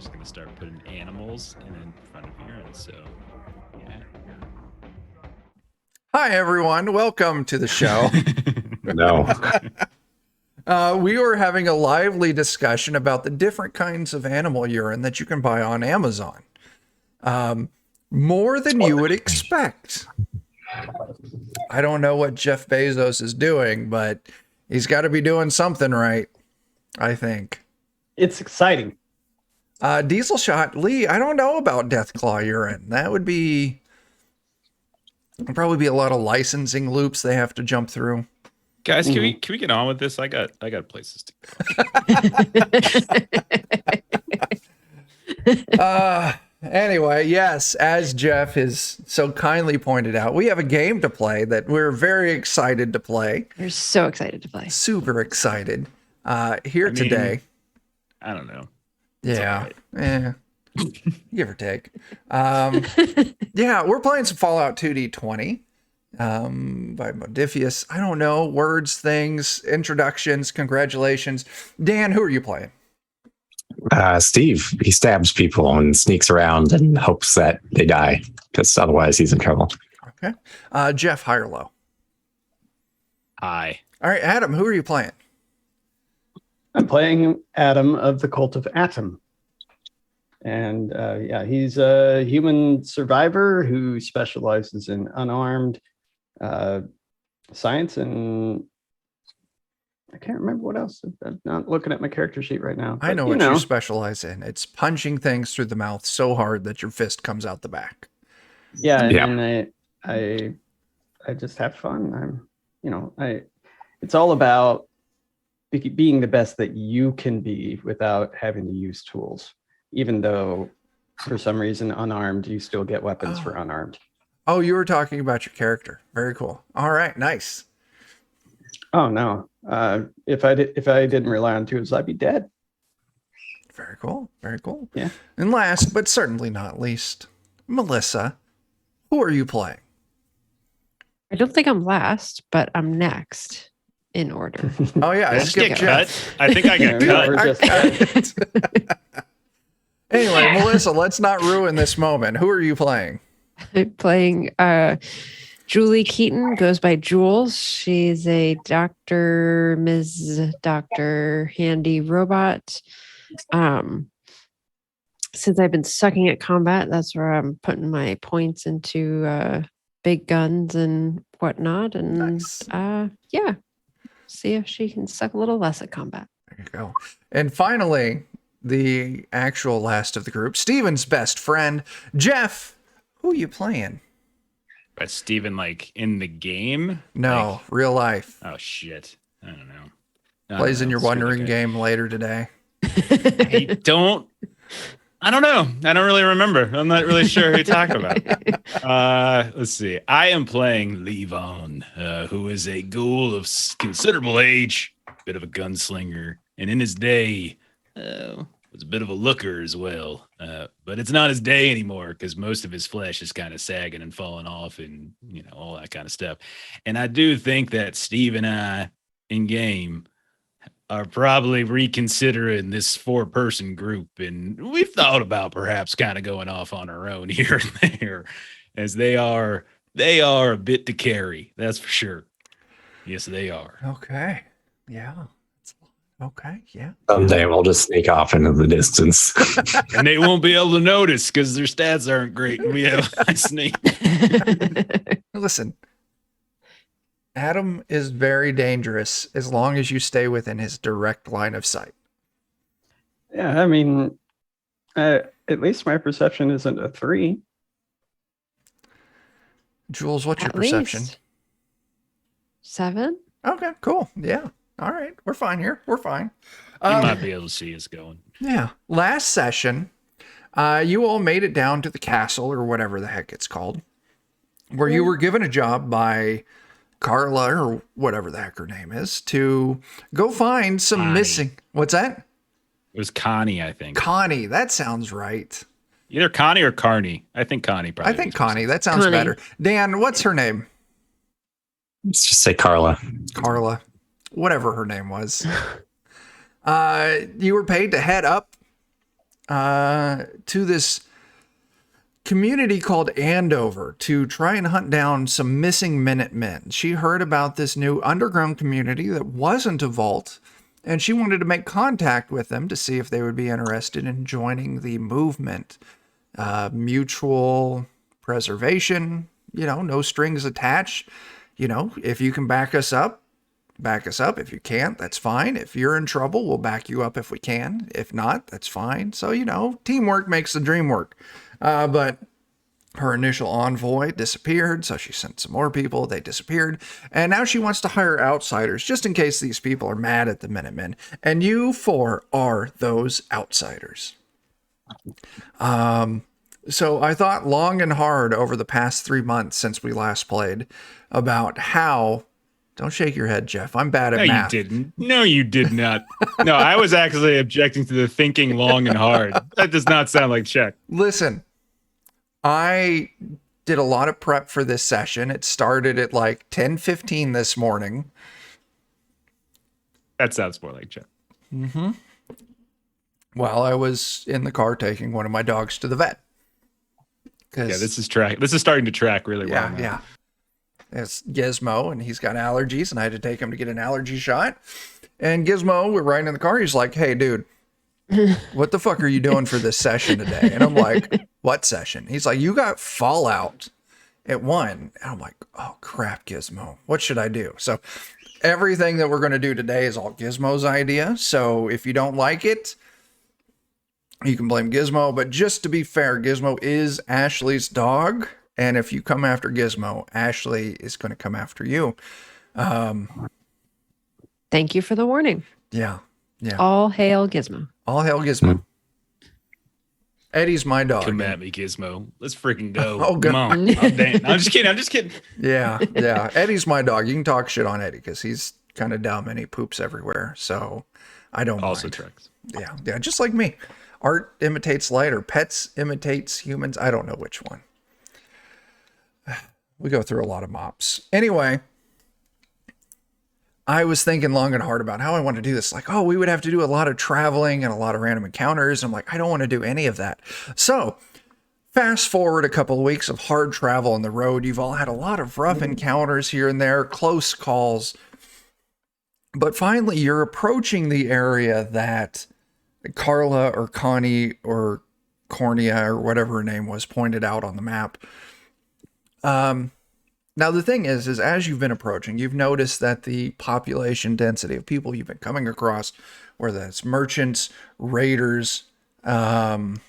just gonna start putting animals in front of urine. So, yeah. Hi, everyone. Welcome to the show. No. We were having a lively discussion about the different kinds of animal urine that you can buy on Amazon. More than you would expect. I don't know what Jeff Bezos is doing, but he's got to be doing something right, I think. It's exciting. Diesel shot, Lee, I don't know about Deathclaw urine. That would probably be a lot of licensing loops they have to jump through. Guys, can we get on with this? I got places to go. Anyway, yes, as Jeff has so kindly pointed out, we have a game to play that we're very excited to play. We're so excited to play. Super excited. Today. I don't know. Yeah. Right. Give or take. Yeah, we're playing some Fallout 2D20 by Modifius. I don't know, words, things, introductions, congratulations. Dan, who are you playing? Steve. He stabs people and sneaks around and hopes that they die, because otherwise he's in trouble. Okay. Jeff, high or low? High. All right, Adam, who are you playing? I'm playing Adam of the Cult of Atom. And he's a human survivor who specializes in unarmed science, and I can't remember what else. I'm not looking at my character sheet right now. I know what you specialize in. It's punching things through the mouth so hard that your fist comes out the back. Yeah, and I just have fun. It's all about being the best that you can be without having to use tools. Even though, for some reason, unarmed, you still get weapons for unarmed. Oh, you were talking about your character. Very cool. All right, nice. Oh no! If I didn't rely on tools, I'd be dead. Very cool. Very cool. Yeah. And last, but certainly not least, Melissa, who are you playing? I don't think I'm last, but I'm next in order. Oh yeah, I skipped Jeff. Cut. I think I got cut. Anyway, Melissa, let's not ruin this moment. Who are you playing? I'm playing Julie Keaton, goes by Jules. She's a doctor, Ms. Dr. Handy Robot. Since I've been sucking at combat, that's where I'm putting my points into big guns and whatnot. And nice. See if she can suck a little less at combat. There you go. And finally, the actual last of the group, Steven's best friend, Jeff. Who are you playing? But Steven, like in the game? No, real life. Oh shit! I don't know. Plays in your Wondering game later today. I don't know. I don't really remember. I'm not really sure who you're talking about. Let's see. I am playing Levon, who is a ghoul of considerable age, bit of a gunslinger, and in his day, was a bit of a looker as well. But it's not his day anymore because most of his flesh is kind of sagging and falling off and, all that kind of stuff. And I do think that Steve and I in game are probably reconsidering this 4-person group. And we've thought about perhaps kind of going off on our own here and there, as they are a bit to carry. That's for sure. Yes, they are. Okay. Yeah. Okay, yeah. Someday we'll just sneak off into the distance. And they won't be able to notice because their stats aren't great. And we have a sneak. Listen, Adam is very dangerous as long as you stay within his direct line of sight. Yeah, I mean, at least my perception isn't a 3. Jules, what's your At perception? least 7. Okay, cool. Yeah. All right. We're fine here. We're fine. You might be able to see us going. Yeah. Last session, you all made it down to the castle or whatever the heck it's called, where you were given a job by Carla or whatever the heck her name is to go find some Connie. missing. What's that? It was Connie, I think. Connie. That sounds right. Either Connie or Carney. I think Connie probably. I think Connie. That sounds Connie. better. Dan, what's her name? Let's just say Carla. Carla. Whatever her name was. You were paid to head up to this community called Andover to try and hunt down some missing Minutemen. She heard about this new underground community that wasn't a vault, and she wanted to make contact with them to see if they would be interested in joining the movement. Mutual preservation, no strings attached. If you can back us up. If you can't, that's fine. If you're in trouble, we'll back you up if we can. If not, that's fine. So, teamwork makes the dream work. But her initial envoy disappeared, so she sent some more people. They disappeared. And now she wants to hire outsiders, just in case these people are mad at the Minutemen. And you four are those outsiders. So I thought long and hard over the past 3 months since we last played about how... Don't shake your head, Jeff. I'm bad at math. No, you didn't. No, you did not. No, I was actually objecting to the thinking long and hard. That does not sound like Chuck. Listen, I did a lot of prep for this session. It started at like 10:15 this morning. That sounds more like Chuck. Mm-hmm. While I was in the car taking one of my dogs to the vet. Yeah, this is starting to track really well. Yeah. It's Gizmo, and he's got allergies, and I had to take him to get an allergy shot. And Gizmo, we're riding in the car. He's like, "Hey, dude, what the fuck are you doing for this session today?" And I'm like, "What session?" He's like, "You got Fallout at 1." And I'm like, "Oh, crap, Gizmo. What should I do?" So everything that we're going to do today is all Gizmo's idea. So if you don't like it, you can blame Gizmo. But just to be fair, Gizmo is Ashley's dog. And if you come after Gizmo, Ashley is going to come after you. Thank you for the warning. Yeah. All hail Gizmo. All hail Gizmo. Eddie's my dog. Come at me, Gizmo. Let's freaking go. Oh, come on. Oh, dang. I'm just kidding. Yeah. Eddie's my dog. You can talk shit on Eddie because he's kind of dumb and he poops everywhere. So I don't also mind. tricks. Yeah, just like me. Art imitates light, or pets imitates humans. I don't know which one. We go through a lot of mops. Anyway, I was thinking long and hard about how I want to do this. Like, we would have to do a lot of traveling and a lot of random encounters. I'm like, I don't want to do any of that. So fast forward a couple of weeks of hard travel on the road. You've all had a lot of rough encounters here and there, close calls. But finally, you're approaching the area that Carla or Connie or Cornea or whatever her name was pointed out on the map. Now the thing is as you've been approaching, you've noticed that the population density of people you've been coming across, whether that's merchants, raiders, whatever,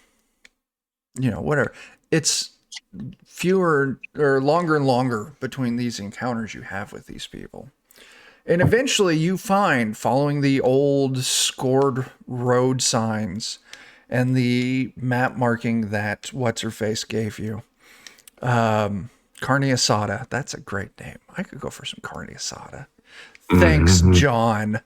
it's fewer or longer and longer between these encounters you have with these people. And eventually you find, following the old scored road signs and the map marking that What's-Her-Face gave you, carne asada. That's a great name. I could go for some carne asada. Thanks, John.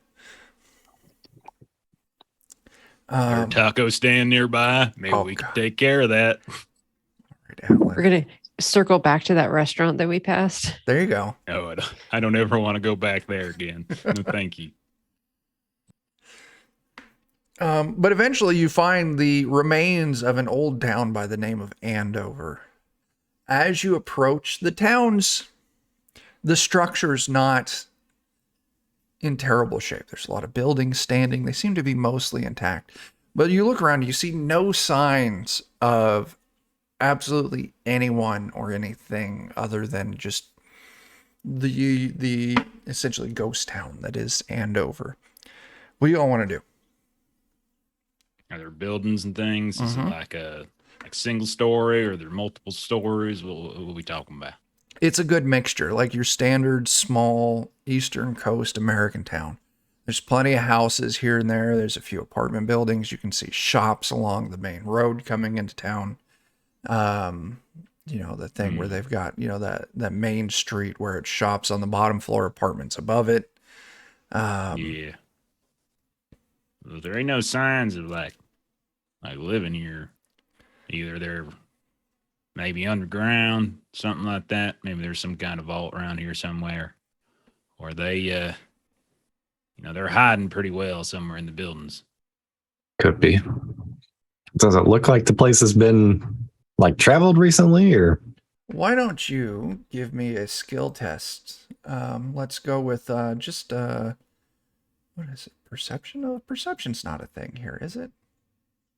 There's a taco stand nearby. Maybe we could take care of that. We're going to circle back to that restaurant that we passed. There you go. No, I don't ever want to go back there again. No, thank you. But eventually you find the remains of an old town by the name of Andover. As you approach the towns, the structure's not in terrible shape. There's a lot of buildings standing. They seem to be mostly intact. But you look around, you see no signs of absolutely anyone or anything other than just the essentially ghost town that is Andover. What do you all want to do? Are there buildings and things? Is it like a single story, or are there multiple stories? What are we talking about? It's a good mixture, like your standard small Eastern Coast American town. There's plenty of houses here and there. There's a few apartment buildings. You can see shops along the main road coming into town. The thing where they've got, that main street where it's shops on the bottom floor, apartments above it. Yeah. Well, there ain't no signs of like living here. Either they're maybe underground, something like that. Maybe there's some kind of vault around here somewhere, or they, they're hiding pretty well somewhere in the buildings. Could be. Does it look like the place has been like traveled recently, or? Why don't you give me a skill test? Let's go with just what is it? Perception? Oh, perception's not a thing here, is it?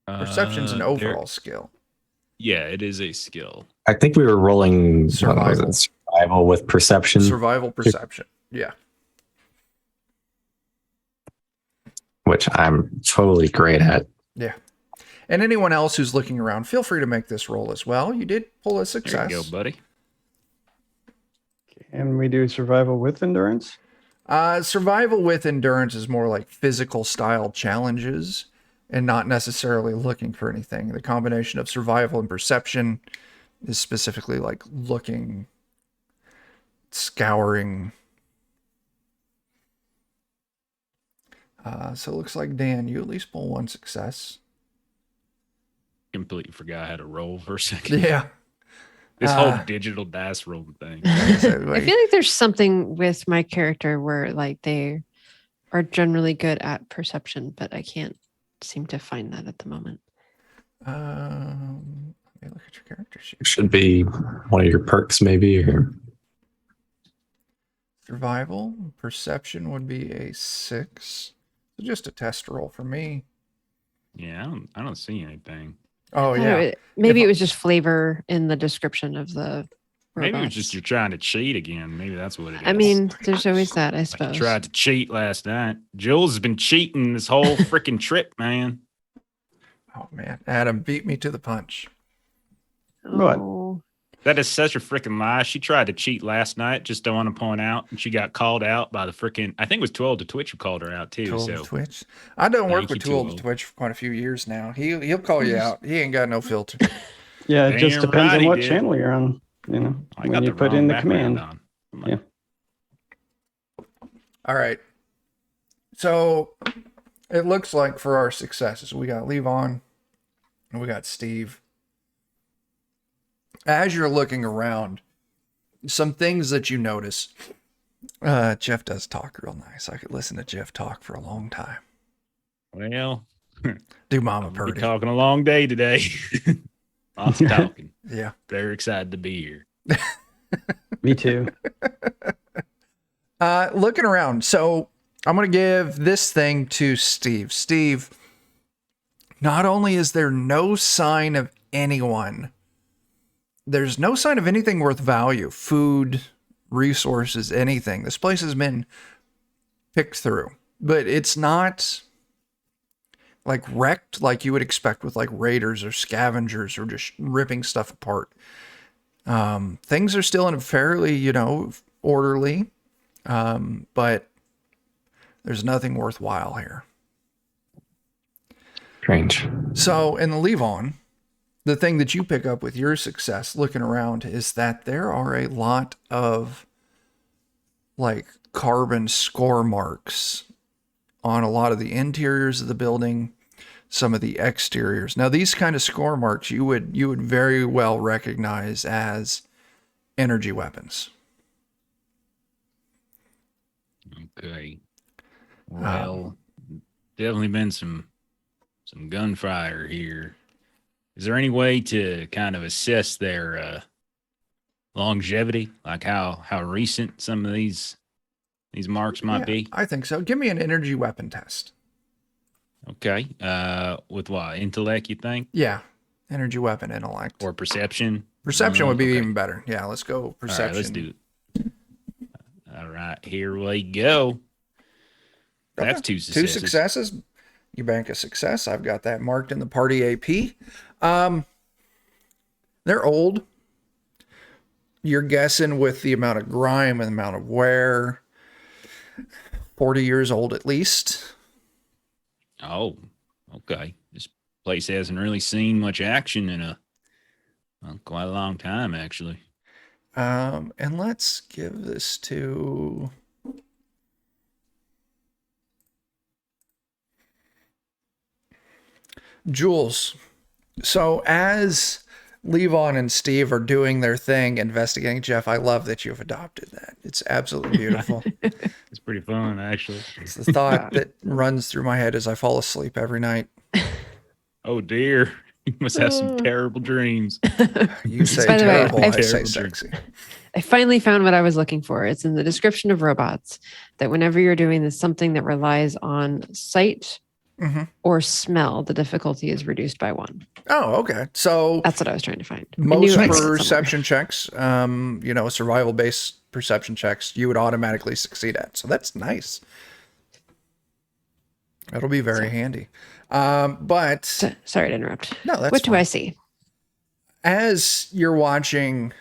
Perception's an overall skill. Yeah, it is a skill. I think we were rolling Survival. Survival with perception. Survival perception. Yeah. Which I'm totally great at. Yeah. And anyone else who's looking around, feel free to make this roll as well. You did pull a success. There you go, buddy. Can we do survival with endurance? Survival with endurance is more like physical style challenges and not necessarily looking for anything. The combination of survival and perception is specifically like looking, scouring. So it looks like, Dan, you at least pull one success. Completely forgot how to roll for a second. Yeah. This whole digital dice roll thing. I feel like there's something with my character where like they are generally good at perception, but I can't seem to find that at the moment. Let me look at your character sheet. Should be one of your perks, maybe. Or... Survival, perception would be a 6. So just a test roll for me. Yeah, I don't see anything. Oh yeah. Maybe it was just flavor in the description of the Maybe robots. it's just you're trying to cheat again. Maybe that's what it is. I mean, there's always that, I Like suppose. you tried to cheat last night. Jules has been cheating this whole freaking trip, man. Oh man, Adam beat me to the punch. What? Oh, That is such a freaking lie. She tried to cheat last night, just don't want to point out. And she got called out by the freaking, I think it was 12 to Twitch who called her out too. Tool So to Twitch. I done work Thank with you, Tool to Tool. Twitch for quite a few years now. He'll call you out. He ain't got no filter. Yeah, it just Damn depends right on he what did. channel you're on. You know, I when got you the put wrong in the background command. on. I'm like, Yeah. All right. So it looks like for our successes, we got Levon and we got Steve. As you're looking around, some things that you notice. Jeff does talk real nice. I could listen to Jeff talk for a long time. Well, Do Mama we'll be Purdy. talking a long day today. Lots of talking. Yeah. Very excited to be here. Me too. Looking around. So I'm going to give this thing to Steve. Steve, not only is there no sign of anyone, there's no sign of anything worth value, food, resources, anything. This place has been picked through, but it's not like wrecked like you would expect with like raiders or scavengers or just ripping stuff apart. Things are still in a fairly, orderly, but there's nothing worthwhile here. Strange. So in the Levon, the thing that you pick up with your success looking around is that there are a lot of like carbon score marks on a lot of the interiors of the building, some of the exteriors. Now, these kind of score marks you would very well recognize as energy weapons. Okay. Well, definitely been some gunfire here. Is there any way to kind of assess their longevity, like how recent some of these marks might be? I think so. Give me an energy weapon test. Okay. With what? Intellect, you think? Yeah. Energy weapon intellect. Or perception? Perception would be Okay. even better. Yeah, let's go perception. All right, let's do it. All right, here we go. That's two successes. 2 successes. You bank a success. I've got that marked in the party AP. They're old. You're guessing with the amount of grime and the amount of wear. 40 years old at least. Oh, okay. This place hasn't really seen much action in quite a long time, actually. And let's give this to Jules. So as Levon and Steve are doing their thing, investigating Jeff, I love that you've adopted that. It's absolutely beautiful. It's pretty fun, actually. It's the thought that runs through my head as I fall asleep every night. Oh, dear. You must have some terrible dreams. You say By the way, terrible, I say Terrible sexy. I finally found what I was looking for. It's in the description of robots that whenever you're doing this, something that relies on sight Mm-hmm. or smell, the difficulty is reduced by 1. Oh, okay. So That's what I was trying to find. I most knew I read it somewhere. perception checks, survival-based perception checks, you would automatically succeed at. So that's nice. That'll be very handy. But Sorry to interrupt. no, that's what do fine. I see? As you're watching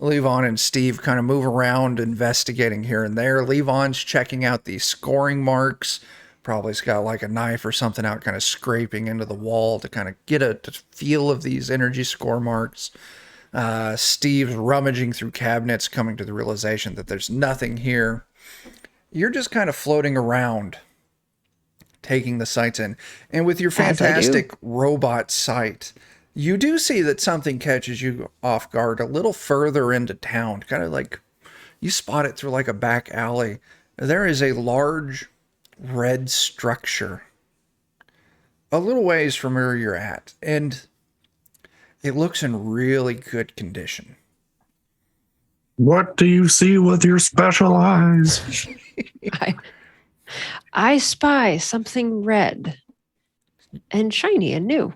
Levon and Steve kind of move around investigating here and there, Levon's checking out these scoring marks. Probably's got like a knife or something out, kind of scraping into the wall to kind of get a feel of these energy score marks. Steve's rummaging through cabinets, coming to the realization that there's nothing here. You're just kind of floating around, taking the sights in. And with your fantastic robot sight, you do see that something catches you off guard a little further into town. Kind of like you spot it through like a back alley. There is a large red structure a little ways from where you're at, and it looks in really good condition. What do you see with your special eyes? I spy something red and shiny and new.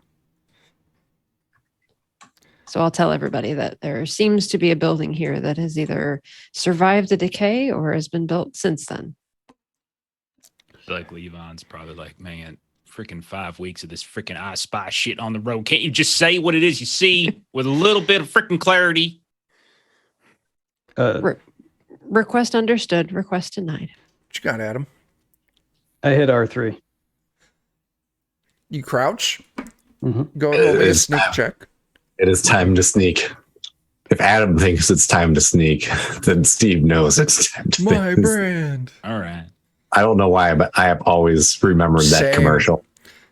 So I'll tell everybody that there seems to be a building here that has either survived the decay or has been built since then. Like Levon's probably like, man, freaking 5 weeks of this freaking I Spy shit on the road. Can't you just say what it is you see with a little bit of freaking clarity? Request understood. Request denied. What you got, Adam? I hit R3. You crouch. Mm-hmm. Go roll me a sneak check. It is time to sneak. If Adam thinks it's time to sneak, then Steve knows it's time to My sneak. brand. All right. I don't know why, but I have always remembered that Same. commercial.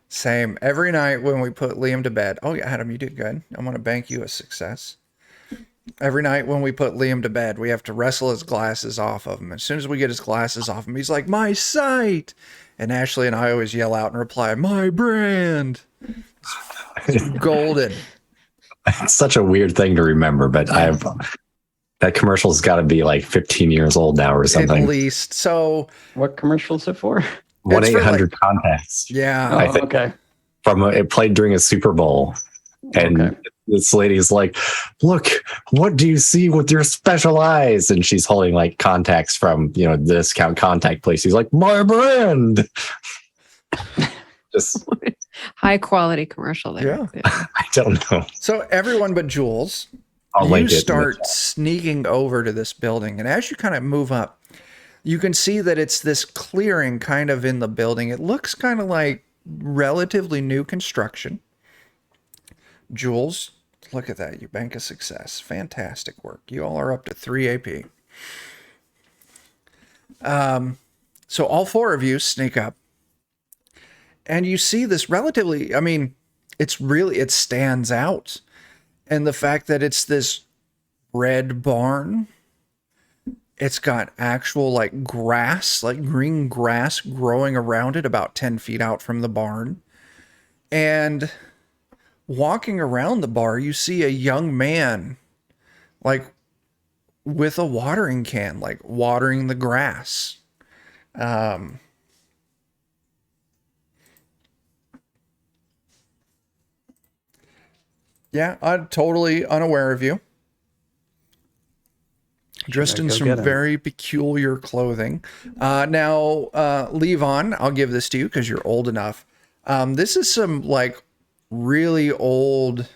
Same. Every night when we put Liam to bed. Oh, yeah, Adam, you did good. I'm going to bank you a success. Every night when we put Liam to bed, we have to wrestle his glasses off of him. As soon as we get his glasses off him, he's like, my sight. And Ashley and I always yell out and reply, my brand. It's golden. It's such a weird thing to remember, but that commercial's got to be like 15 years old now or something. At least. So What commercial is it for? 1-800-CONTACTS. yeah. I think. Okay. It played during a Super Bowl. And this lady's like, look, what do you see with your special eyes? And she's holding like contacts from, the discount contact place. He's like, my brand. Just High quality commercial there. Yeah. I don't know. So everyone but Jules, I'll you link it in the start chat. sneaking over to this building. And as you kind of move up, you can see that it's this clearing kind of in the building. It looks kind of like relatively new construction. Jules, look at that. You bank a success. Fantastic work. You all are up to 3 AP. So all 4 of you sneak up. And you see this relatively, it stands out. And the fact that it's this red barn, it's got actual like grass, like green grass growing around it about 10 feet out from the barn. And walking around the bar, you see a young man like with a watering can, like watering the grass. Yeah, I'm totally unaware of you. Dressed in go some get him? very peculiar clothing. Now, Levon, I'll give this to you because you're old enough. This is some like really old,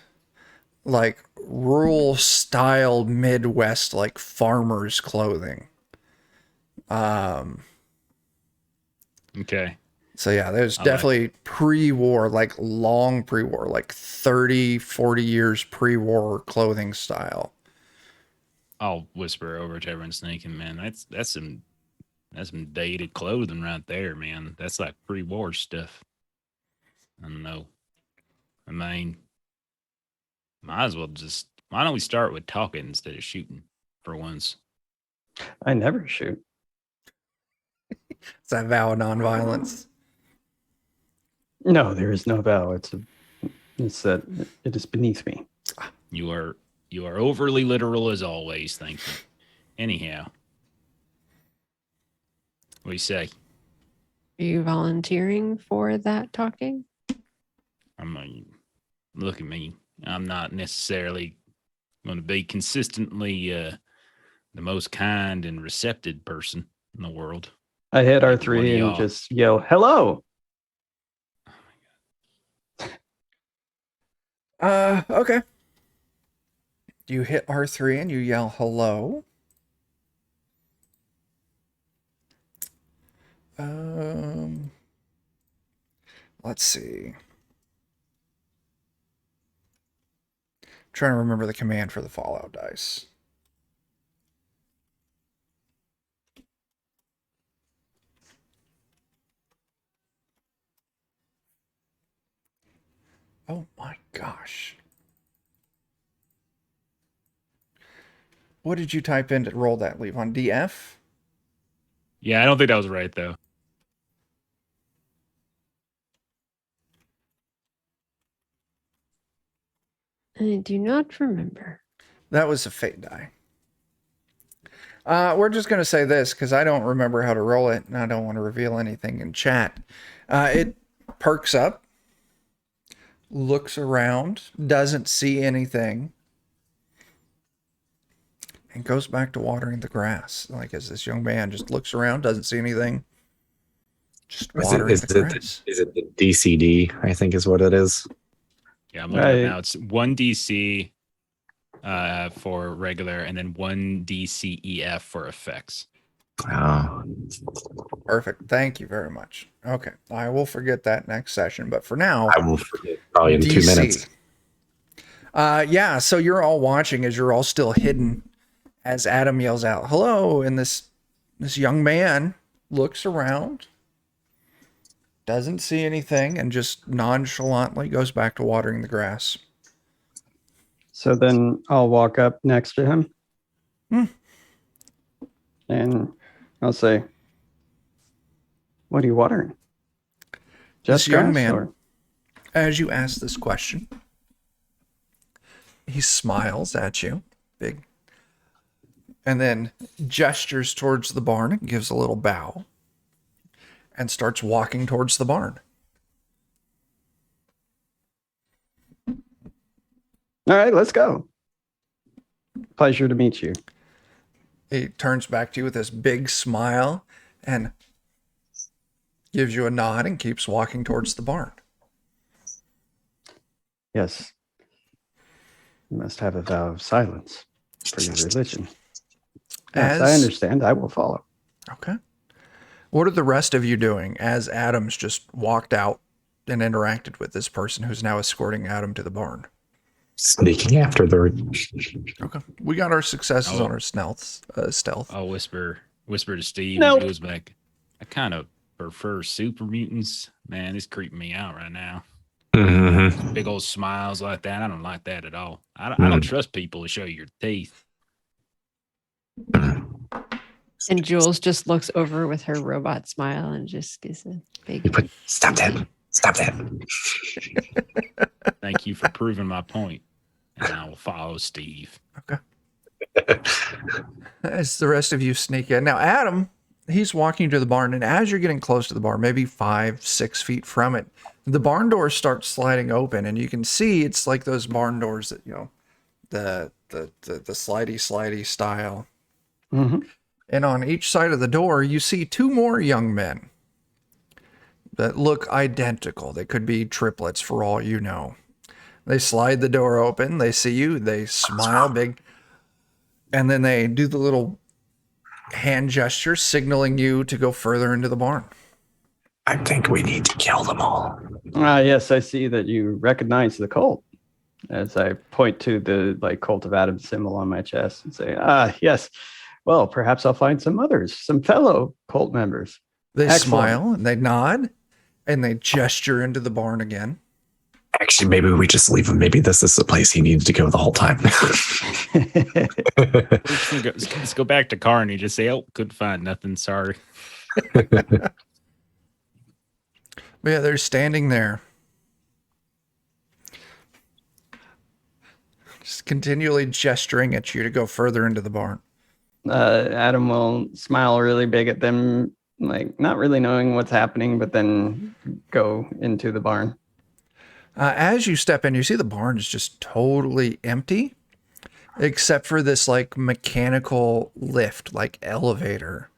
like rural style Midwest, like farmers clothing. Okay. So yeah, there's definitely pre-war, like long pre-war, like 30, 40 years pre-war clothing style. I'll whisper over to everyone sneaking, man. That's some dated clothing right there, man. That's like pre-war stuff. I don't know. I mean, why don't we start with talking instead of shooting for once? I never shoot. It's that vow of nonviolence. No, there is no vow. It's that it is beneath me. You are overly literal as always. Thank you. Anyhow, what do you say? Are you volunteering for that talking? I mean, look at me. I'm not necessarily going to be consistently the most kind and receptive person in the world. I hit One of R3 and y'all. just yell, "Hello!" Okay. You hit R3 and you yell hello. Let's see. Trying to remember the command for the Fallout dice. Oh my gosh. What did you type in to roll that leave on DF? Yeah, I don't think that was right though. I do not remember. That was a fate die. We're just going to say this because I don't remember how to roll it and I don't want to reveal anything in chat. It perks up, looks around, doesn't see anything, and goes back to watering the grass. Like as this young man just looks around, doesn't see anything, just watering the grass. Is it the DCD? I think is what it is. Yeah, I'm looking at it now. It's 1 DC for regular, and then 1 DCEF for effects. Oh. Perfect. Thank you very much. Okay. I will forget that next session, but for now, I will forget probably in DC. 2 minutes. Yeah, so you're all watching as you're all still hidden as Adam yells out, hello, and this young man looks around, doesn't see anything, and just nonchalantly goes back to watering the grass. So then I'll walk up next to him. And I'll say, "What are you watering?" This young grass, man, or? as you ask this question, he smiles at you, big, and then gestures towards the barn and gives a little bow and starts walking towards the barn. All right, let's go. Pleasure to meet you. He turns back to you with this big smile and gives you a nod and keeps walking towards the barn. Yes. You must have a vow of silence for your religion. Yes, I understand. I will follow. Okay. What are the rest of you doing as Adam's just walked out and interacted with this person who's now escorting Adam to the barn? Sneaking after the. Okay. We got our successes on our stealth. I'll whisper to Steve Nope. and he goes back. I kind of prefer super mutants. Man, it's creeping me out right now. Mm-hmm. Big old smiles like that. I don't like that at all. I don't trust people to show you your teeth. And Jules just looks over with her robot smile and just gives a big. Stop that. Stop that. Thank you for proving my point. And I will follow Steve. Okay. As the rest of you sneak in. Now, Adam, he's walking to the barn, and as you're getting close to the barn, maybe 5-6 feet from it, the barn doors start sliding open, and you can see it's like those barn doors that, the slidey style. Mm-hmm. And on each side of the door, you see 2 more young men that look identical. They could be triplets for all you know. They slide the door open. They see you. They smile big. And then they do the little hand gesture signaling you to go further into the barn. I think we need to kill them all. Yes, I see that you recognize the cult. As I point to the Cult of Adam symbol on my chest and say, yes. Well, perhaps I'll find some others, some fellow cult members. They Excellent. smile and they nod and they gesture into the barn again. Actually, maybe we just leave him. Maybe this is the place he needs to go the whole time. Let's go back to car and you just say, "Oh, couldn't find nothing. Sorry." But yeah, they're standing there. continually gesturing at you to go further into the barn. Adam will smile really big at them, like not really knowing what's happening, but then go into the barn. As you step in, you see the barn is just totally empty, except for this like mechanical lift, like elevator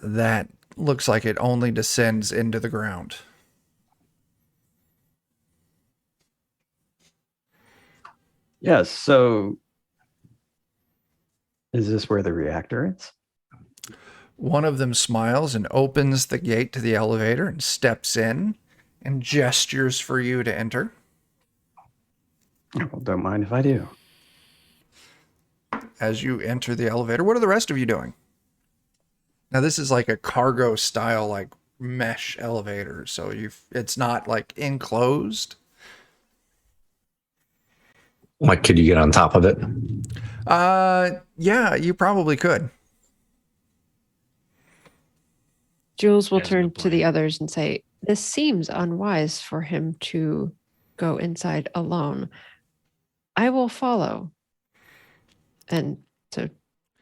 that looks like it only descends into the ground. Yes. So is this where the reactor is? One of them smiles and opens the gate to the elevator and steps in and gestures for you to enter. Well, don't mind if I do. As you enter the elevator, what are the rest of you doing? Now, this is like a cargo style, like mesh elevator. So it's not like enclosed. Like, could you get on top of it? Yeah, you probably could. Jules will That's a turn good to the point. others and say, "This seems unwise for him to go inside alone. I will follow." And so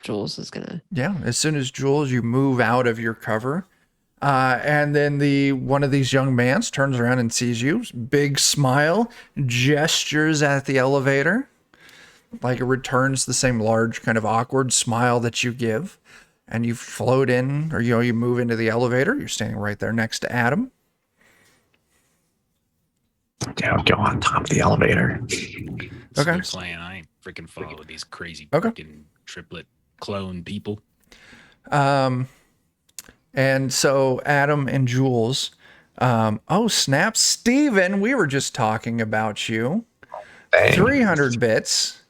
Jules is gonna. Yeah, as soon as Jules, you move out of your cover, and then one of these young mans turns around and sees you. Big smile, gestures at the elevator, like it returns the same large kind of awkward smile that you give, and you float in, or you move into the elevator. You're standing right there next to Adam. Yeah, I'll go on top of the elevator. Okay. Good plan. I ain't freaking follow these crazy Okay. freaking triplet clone people. And so Adam and Jules, oh snap, Steven, we were just talking about you. Dang. 300 bits.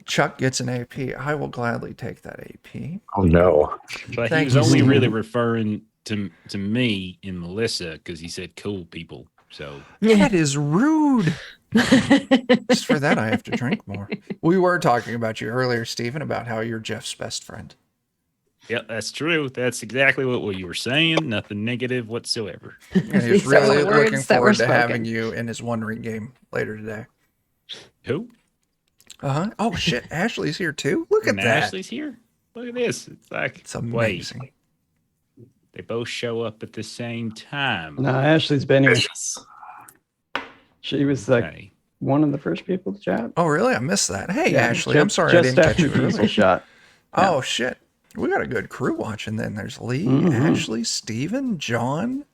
Chuck gets an AP. I will gladly take that AP. Oh no. But Thank he was you, only Steven. really referring to me and Melissa because he said cool people. So That is rude. Just for that, I have to drink more. We were talking about you earlier, Steven, about how you're Jeff's best friend. yeah, that's true. That's exactly what you were saying. Nothing negative whatsoever. And he's These are the really looking words that were forward to having spoken. you in his Wondering game later today. Who? Uh-huh. Oh, shit. Ashley's here, too? Look at And that. Ashley's here. Look at this. It's like It's amazing. Wait, they both show up at the same time. No, Ashley's been here. Yes. She was like Okay. one of the first people to chat. Oh, really? I missed that. Hey, Yeah, Ashley. I'm sorry I just didn't catch after you Diesel earlier. shot. Oh, shit. We got a good crew watching then. There's Lee, Mhm. Ashley, Steven, John.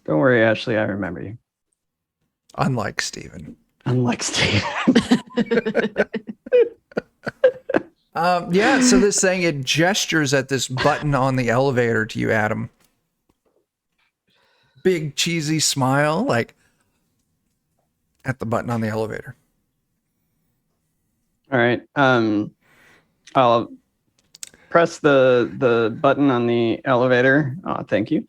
Don't worry, Ashley. I remember you. Unlike Steven. Unlike Steve. Yeah, so this thing, it gestures at this button on the elevator to you, Adam. Big cheesy smile, like at the button on the elevator. All right. I'll press the button on the elevator. Thank you.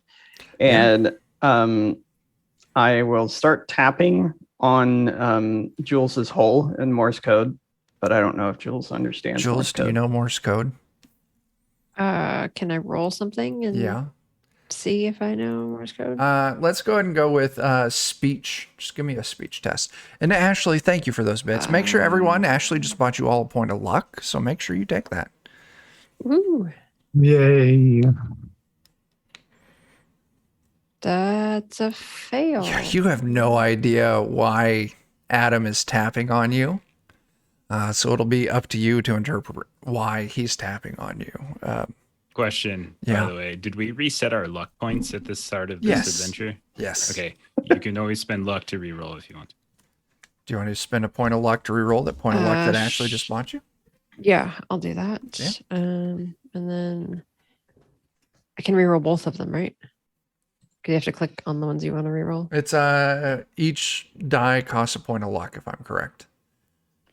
And I will start tapping on Jules's hole in Morse code, but I don't know if Jules understands Jules, Morse do you code. know Morse code? Can I roll something and Yeah. see if I know Morse code? Let's go ahead and go with speech. Just give me a speech test. And Ashley, thank you for those bits. Make sure everyone, Ashley just bought you all a point of luck, so make sure you take that. Ooh, Yay. that's a fail. Yeah, you have no idea why Adam is tapping on you. So it'll be up to you to interpret why he's tapping on you. Question, Yeah. by the way. Did we reset our luck points at the start of this Yes. adventure? Yes. Okay. You can always spend luck to reroll if you want. Do you want to spend a point of luck to reroll that point of luck that Ashley sh- just bought you? Yeah, I'll do that. Yeah. And then I can reroll both of them, right? Because you have to click on the ones you want to reroll. It's each die costs a point of luck, if I'm correct.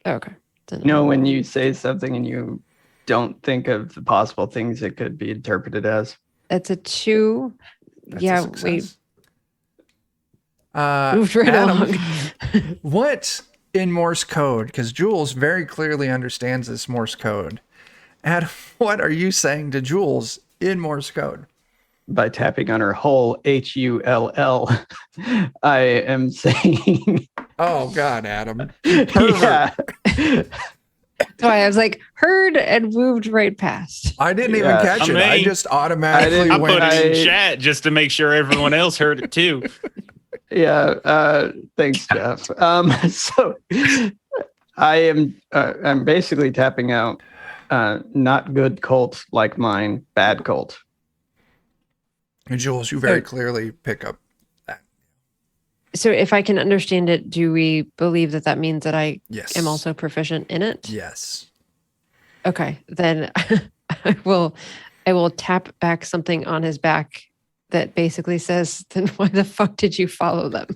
Oh, okay. Then You know, when you say something and you don't think of the possible things it could be interpreted as. it's a 2. That's Yeah, a we success. moved right Adam, along. what in Morse code? Because Jules very clearly understands this Morse code. Adam, what are you saying to Jules in Morse code? By tapping on her hull, HULL, I am saying Oh God, Adam. Yeah. So I was like, heard and moved right past. I didn't even Yeah. catch I it. I mean, just automatically I I put went. it in chat just to make sure everyone else heard it too. Yeah. Thanks, Jeff. So I'm basically tapping out not good cult like mine, bad cult. Jules, you very clearly pick up that. So if I can understand it, do we believe that that means that I Yes. am also proficient in it? Yes. Okay, then I will tap back something on his back that basically says, then why the fuck did you follow them?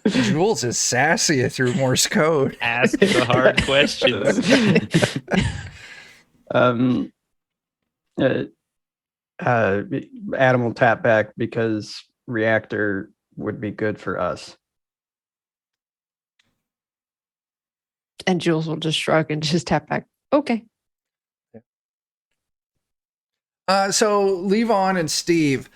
Jules is sassy through Morse code. Ask the hard questions. Adam will tap back because reactor would be good for us. And Jules will just shrug and just tap back. Okay. So Levon and Steve,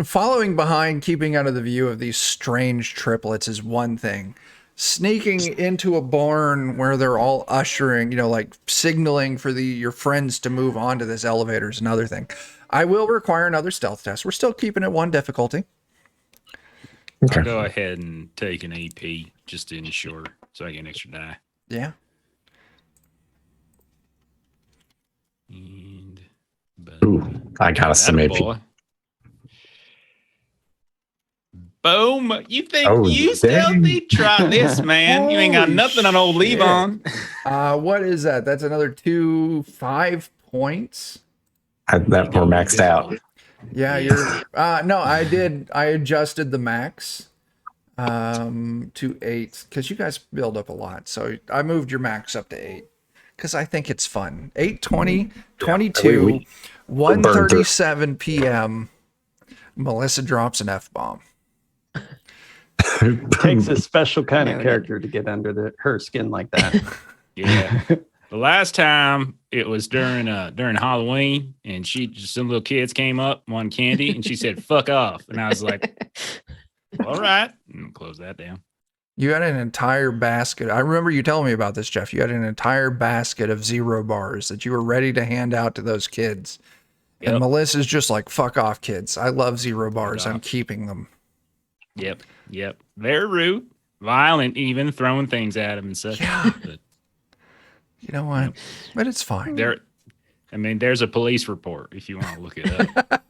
following behind, keeping out of the view of these strange triplets is one thing. Sneaking into a barn where they're all ushering, like signaling for your friends to move on to this elevator is another thing. I will require another stealth test. We're still keeping it 1 difficulty. I'll go ahead and take an AP just to ensure so I get an extra die. Yeah. And Ooh, I got us some AP. Attaboy. Boom. You think Oh, you dang. stealthy? Try this, man. You ain't got Holy nothing on old shit. Levon. What is that? That's another 5 points. That we're maxed out. Yeah, you're no, I adjusted the max to 8 because you guys build up a lot. So I moved your max up to 8 because I think it's fun. 8:20, 22, 1:37 p.m. Melissa drops an F-bomb. It takes a special kind of character to get under her skin like that. Yeah. The last time it was during Halloween, and some little kids came up, wanted candy, and she said, "Fuck off," and I was like, "All right," and close that down. You had an entire basket. I remember you telling me about this, Jeff. You had an entire basket of 0 bars that you were ready to hand out to those kids. Yep. And Melissa's just like, "Fuck off, kids. I love 0 bars. I'm keeping them." Yep. Very rude, violent, even throwing things at him and such. Yeah. But, You know what? But it's fine. There's a police report if you want to look it up.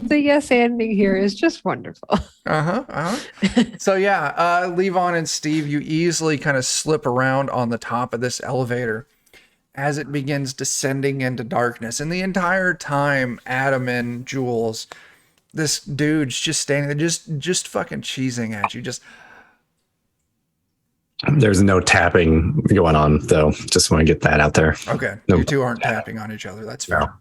The yes ending here is just wonderful. So yeah, Levon and Steve, you easily kind of slip around on the top of this elevator as it begins descending into darkness. And the entire time, Adam and Jules, this dude's just standing there, just fucking cheesing at you. There's no tapping going on, though. Just want to get that out there. Okay, No. you two aren't tapping on each other. That's fair.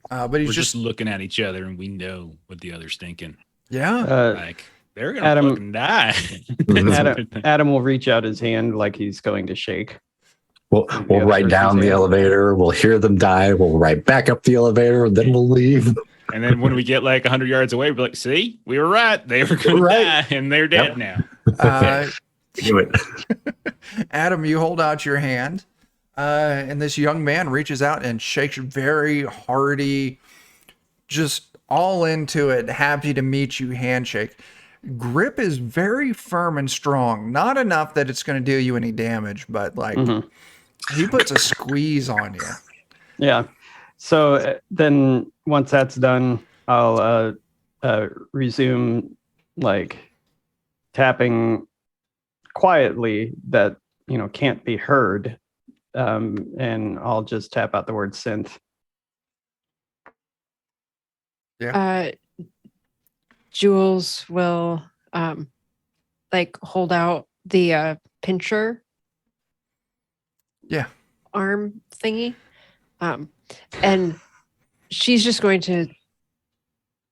But he's We're just just looking at each other, and we know what the other's thinking. yeah. Like they're gonna fucking die. Adam will reach out his hand like he's going to shake. We'll ride down the elevator. We'll hear them die. We'll ride back up the elevator. Then we'll leave. And then when we get like 100 yards away, we're like, "See, we were right. They were going to die, and they're dead now." Do it. Adam, you hold out your hand, and this young man reaches out and shakes very hearty, just all into it, happy to meet you handshake. Grip is very firm and strong. Not enough that it's going to do you any damage, but like he puts a squeeze on you. Yeah. So then once that's done, I'll resume like tapping quietly that can't be heard, and I'll just tap out the word synth. Jules will hold out the pincher arm thingy, and she's just going to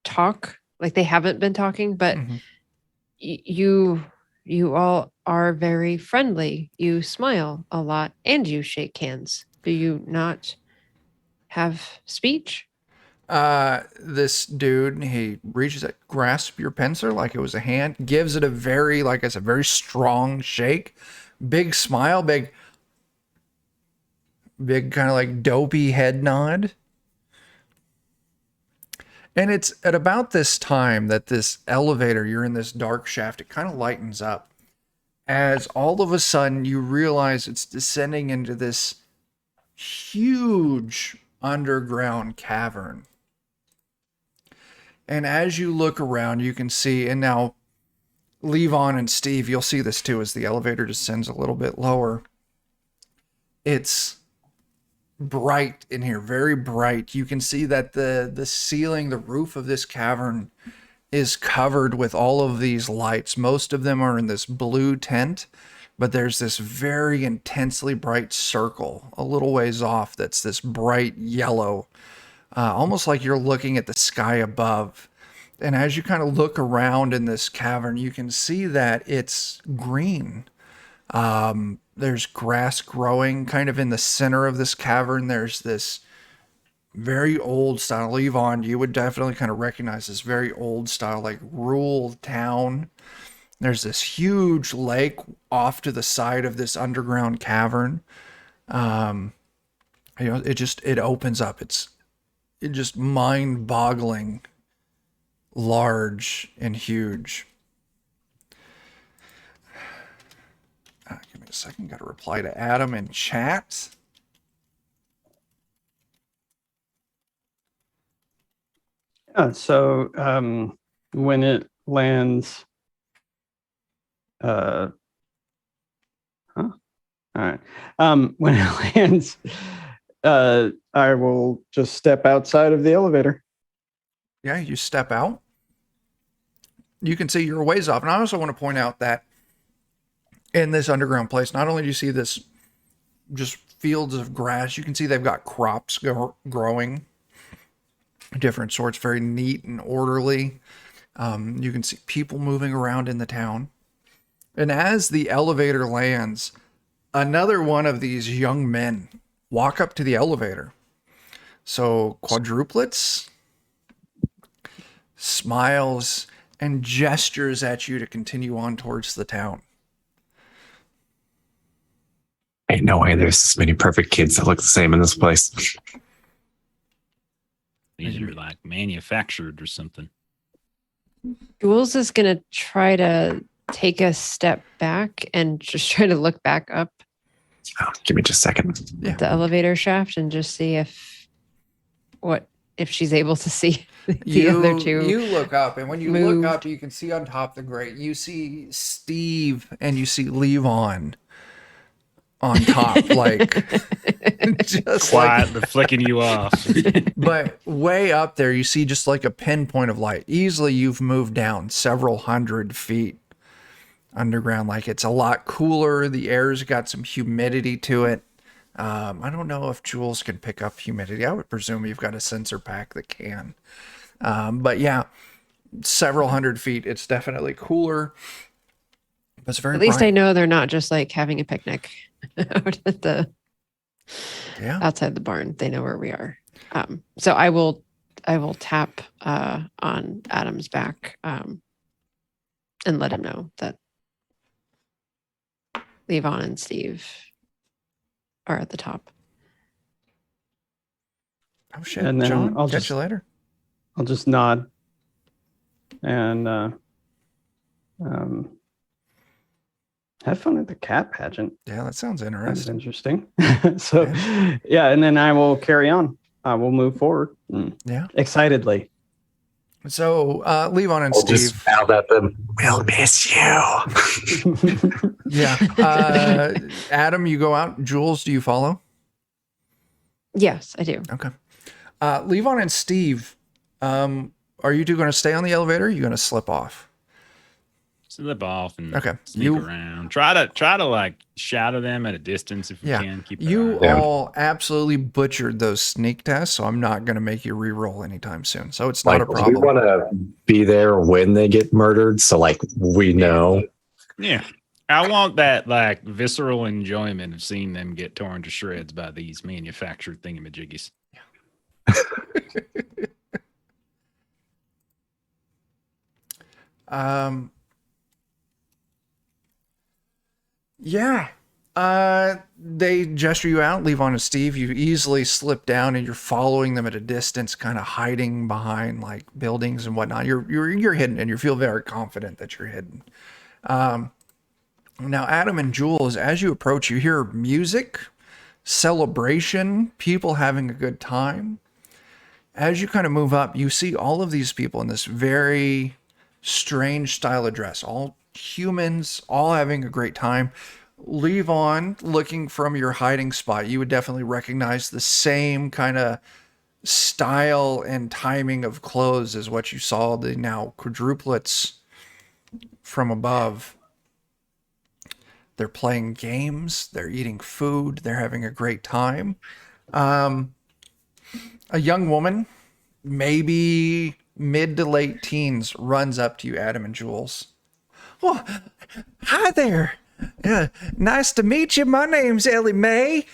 talk like they haven't been talking, but you all are very friendly. You smile a lot and you shake hands. Do you not have speech? this dude, he reaches out, grasps your pencil like it was a hand, gives it a very, like I said, very strong shake, big smile, big kind of like dopey head nod. And it's at about this time that this elevator, you're in this dark shaft, it kind of lightens up as all of a sudden you realize it's descending into this huge underground cavern. And as you look around, you can see, and now Levon and Steve, you'll see this too as the elevator descends a little bit lower. It's bright in here, very bright. You can see that the ceiling, the roof of this cavern is covered with all of these lights. Most of them are in this blue tent, but there's this very intensely bright circle a little ways off that's this bright yellow, almost like you're looking at the sky above. And as you kind of look around in this cavern, you can see that it's green. There's grass growing kind of in the center of this cavern. There's this very old style. Levon, you would definitely kind of recognize this very old style, like rural town. There's this huge lake off to the side of this underground cavern. It opens up. It's just mind-boggling, large and huge. Give me a second. Got to reply to Adam in chat. So when it lands, all right. When it lands, I will just step outside of the elevator. Yeah, you step out. You can see you're a ways off. And I also want to point out that in this underground place, not only do you see this just fields of grass, you can see they've got crops growing, different sorts, very neat and orderly. You can see people moving around in the town. And as the elevator lands, another one of these young men walk up to the elevator. So quadruplets, smiles, and gestures at you to continue on towards the town. Ain't no way there's this many perfect kids that look the same in this place. These are like manufactured or something. Jules is going to try to take a step back and just try to look back up Oh, give me just a second. at the elevator shaft and just see if she's able to see the other two. You look up, and when you moved. look up, you can see on top of the grate, you see Steve and you see Levon on top, like just Quiet, but flicking you off. but way up there, you see just like a pinpoint of light. Easily, you've moved down several hundred feet underground. Like it's a lot cooler. The air's got some humidity to it. I don't know if Jules can pick up humidity. I would presume you've got a sensor pack that can. But yeah, several hundred feet. It's definitely cooler. But it's very At least bright. I know they're not just like having a picnic out at the outside the barn. They know where we are. So I will tap on Adam's back and let him know that Levon and Steve are at the top. Oh shit! And then John, I'll catch just- you later. I'll just nod and have fun at the cat pageant. Yeah, that sounds That's interesting. interesting. So, yeah, and then I will carry on. I will move forward. Yeah. Excitedly. So Levon and I'll Steve. just mouth at them. We'll miss you. Yeah. Adam, you go out. Jules, do you follow? Yes, I do. Okay. Levon and Steve, are you two going to stay on the elevator? Or are you going to slip off? Slip off and Okay. sneak around. Try to like shadow them at a distance if you Yeah. can. Keep You their eye. all absolutely butchered those sneak tests, so I'm not going to make you re-roll anytime soon. So it's not a We problem. want to be there when they get murdered, so like we know. Yeah. I want that like visceral enjoyment of seeing them get torn to shreds by these manufactured thingamajiggies. Um, yeah. They gesture you out, leave on and Steve. You easily slip down and you're following them at a distance, kind of hiding behind like buildings and whatnot. You're hidden and you feel very confident that you're hidden. Now, Adam and Jules, as you approach, you hear music, celebration, people having a good time. As you kind of move up, you see all of these people in this very strange style of dress, all humans, all having a great time. Leave on looking from your hiding spot. You would definitely recognize the same kind of style and timing of clothes as what you saw the now quadruplets from above. They're playing games, they're eating food, they're having a great time. A young woman, maybe mid to late teens, runs up to you, Adam and Jules. Well, hi there. Nice to meet you. My name's Ellie Mae.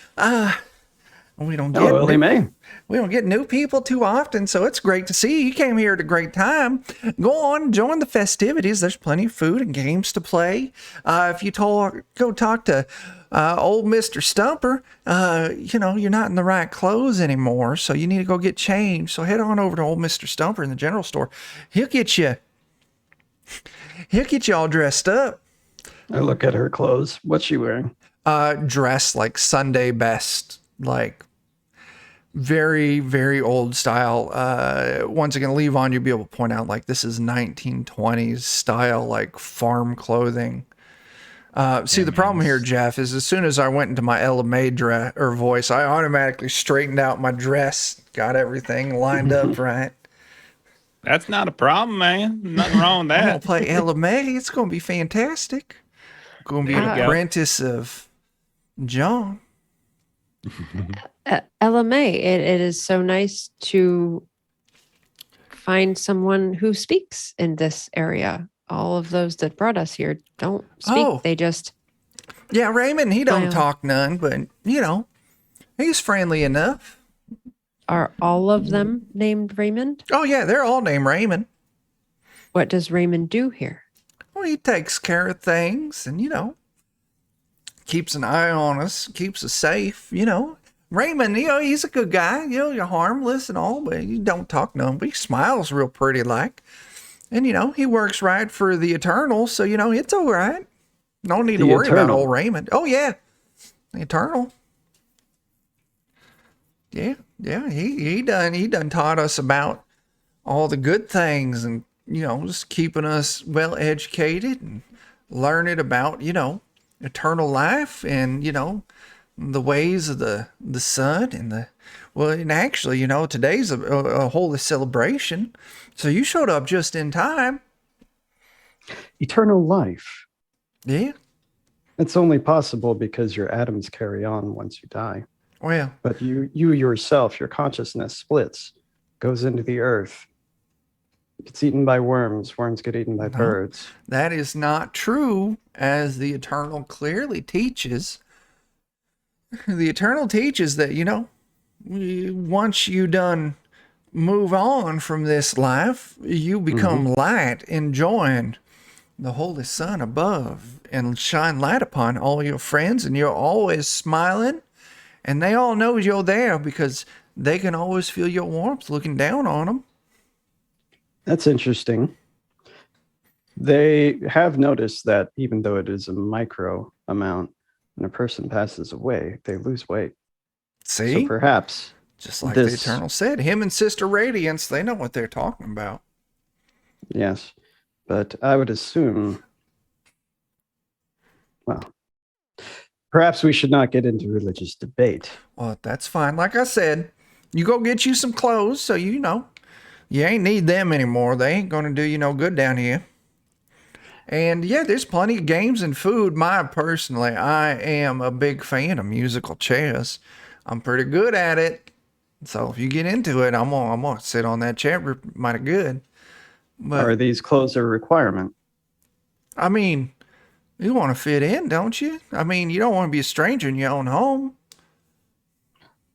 We don't get Ellie Mae. We don't get new people too often, so it's great to see you. You came here at a great time. Go on, join the festivities. There's plenty of food and games to play. If you go talk to old Mr. Stumper, you're not in the right clothes anymore, so you need to go get changed. So head on over to old Mr. Stumper in the general store. He'll get you all dressed up. I look at her clothes. What's she wearing? Dressed like Sunday best, like very, very old style. Once again, leave on, you'll be able to point out like this is 1920s style, like farm clothing. See, the problem here, Jeff, is as soon as I went into my Ella Mae voice, I automatically straightened out my dress, got everything lined up right. That's not a problem, man. Nothing wrong with I'm gonna that. play Ella Mae. It's gonna be fantastic. Gonna be There an you go. apprentice of John. Ella Mae, it is so nice to find someone who speaks in this area. All of those that brought us here don't speak. Oh. They just Yeah, Raymond, he don't Wow. talk none, but he's friendly enough. are all of them named Raymond. Oh yeah, they're all named Raymond. What does Raymond do here? Well, he takes care of things and, keeps an eye on us, keeps us safe, Raymond, he's a good guy, you're harmless and all, but he don't talk none, but he smiles real pretty like. And, he works right for the Eternal, so, it's all right. No need to worry about old Raymond. Oh, yeah. The Eternal. Yeah, he done taught us about all the good things and, just keeping us well educated and learning about, eternal life and, the ways of the sun and actually, today's a holy celebration. So you showed up just in time. Eternal life. Yeah. It's only possible because your atoms carry on once you die. Well, But you yourself, your consciousness splits, goes into the earth, gets eaten by worms. Worms get eaten by birds. that is not true, as the Eternal clearly teaches. The Eternal teaches that, once you done move on from this life, you become light, enjoying the holy sun above and shine light upon all your friends, and you're always smiling, and they all know you're there because they can always feel your warmth looking down on them. That's interesting. They have noticed that even though it is a micro amount, when a person passes away, they lose weight. See? So perhaps, Just like the Eternal said, him and Sister Radiance, they know what they're talking about. yes, but I would assume, well, perhaps we should not get into religious debate. Well, that's fine. Like I said, you go get you some clothes so you ain't need them anymore. They ain't going to do you no good down here. And yeah, there's plenty of games and food. I am a big fan of musical chairs. I'm pretty good at it. So if you get into it, I'm gonna sit on that chair mighty good. But Are these clothes a requirement? I mean, you want to fit in, don't you? I mean, you don't want to be a stranger in your own home.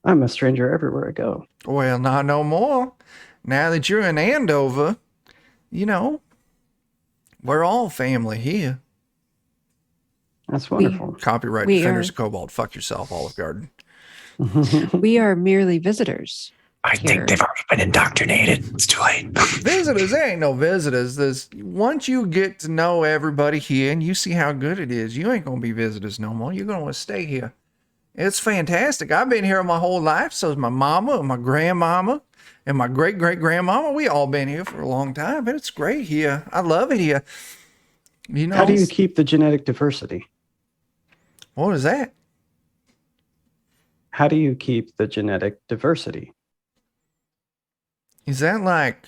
I'm a stranger everywhere I go. Well, not no more. Now that you're in Andover, you know, we're all family here. That's wonderful. Copyright we Defenders are- of Cobalt. Fuck yourself, Olive Garden. We are merely visitors. I Here. think they've already been indoctrinated. It's too late. Visitors, there ain't no visitors. Once you get to know everybody here and you see how good it is, you ain't gonna be visitors no more. You're gonna want to stay here. It's fantastic. I've been here my whole life. So is my mama and my grandmama and my great great grandmama. We all been here for a long time, but it's great here. I love it here. You know, How do you keep the genetic diversity? what is that? How do you keep the genetic diversity? Is that like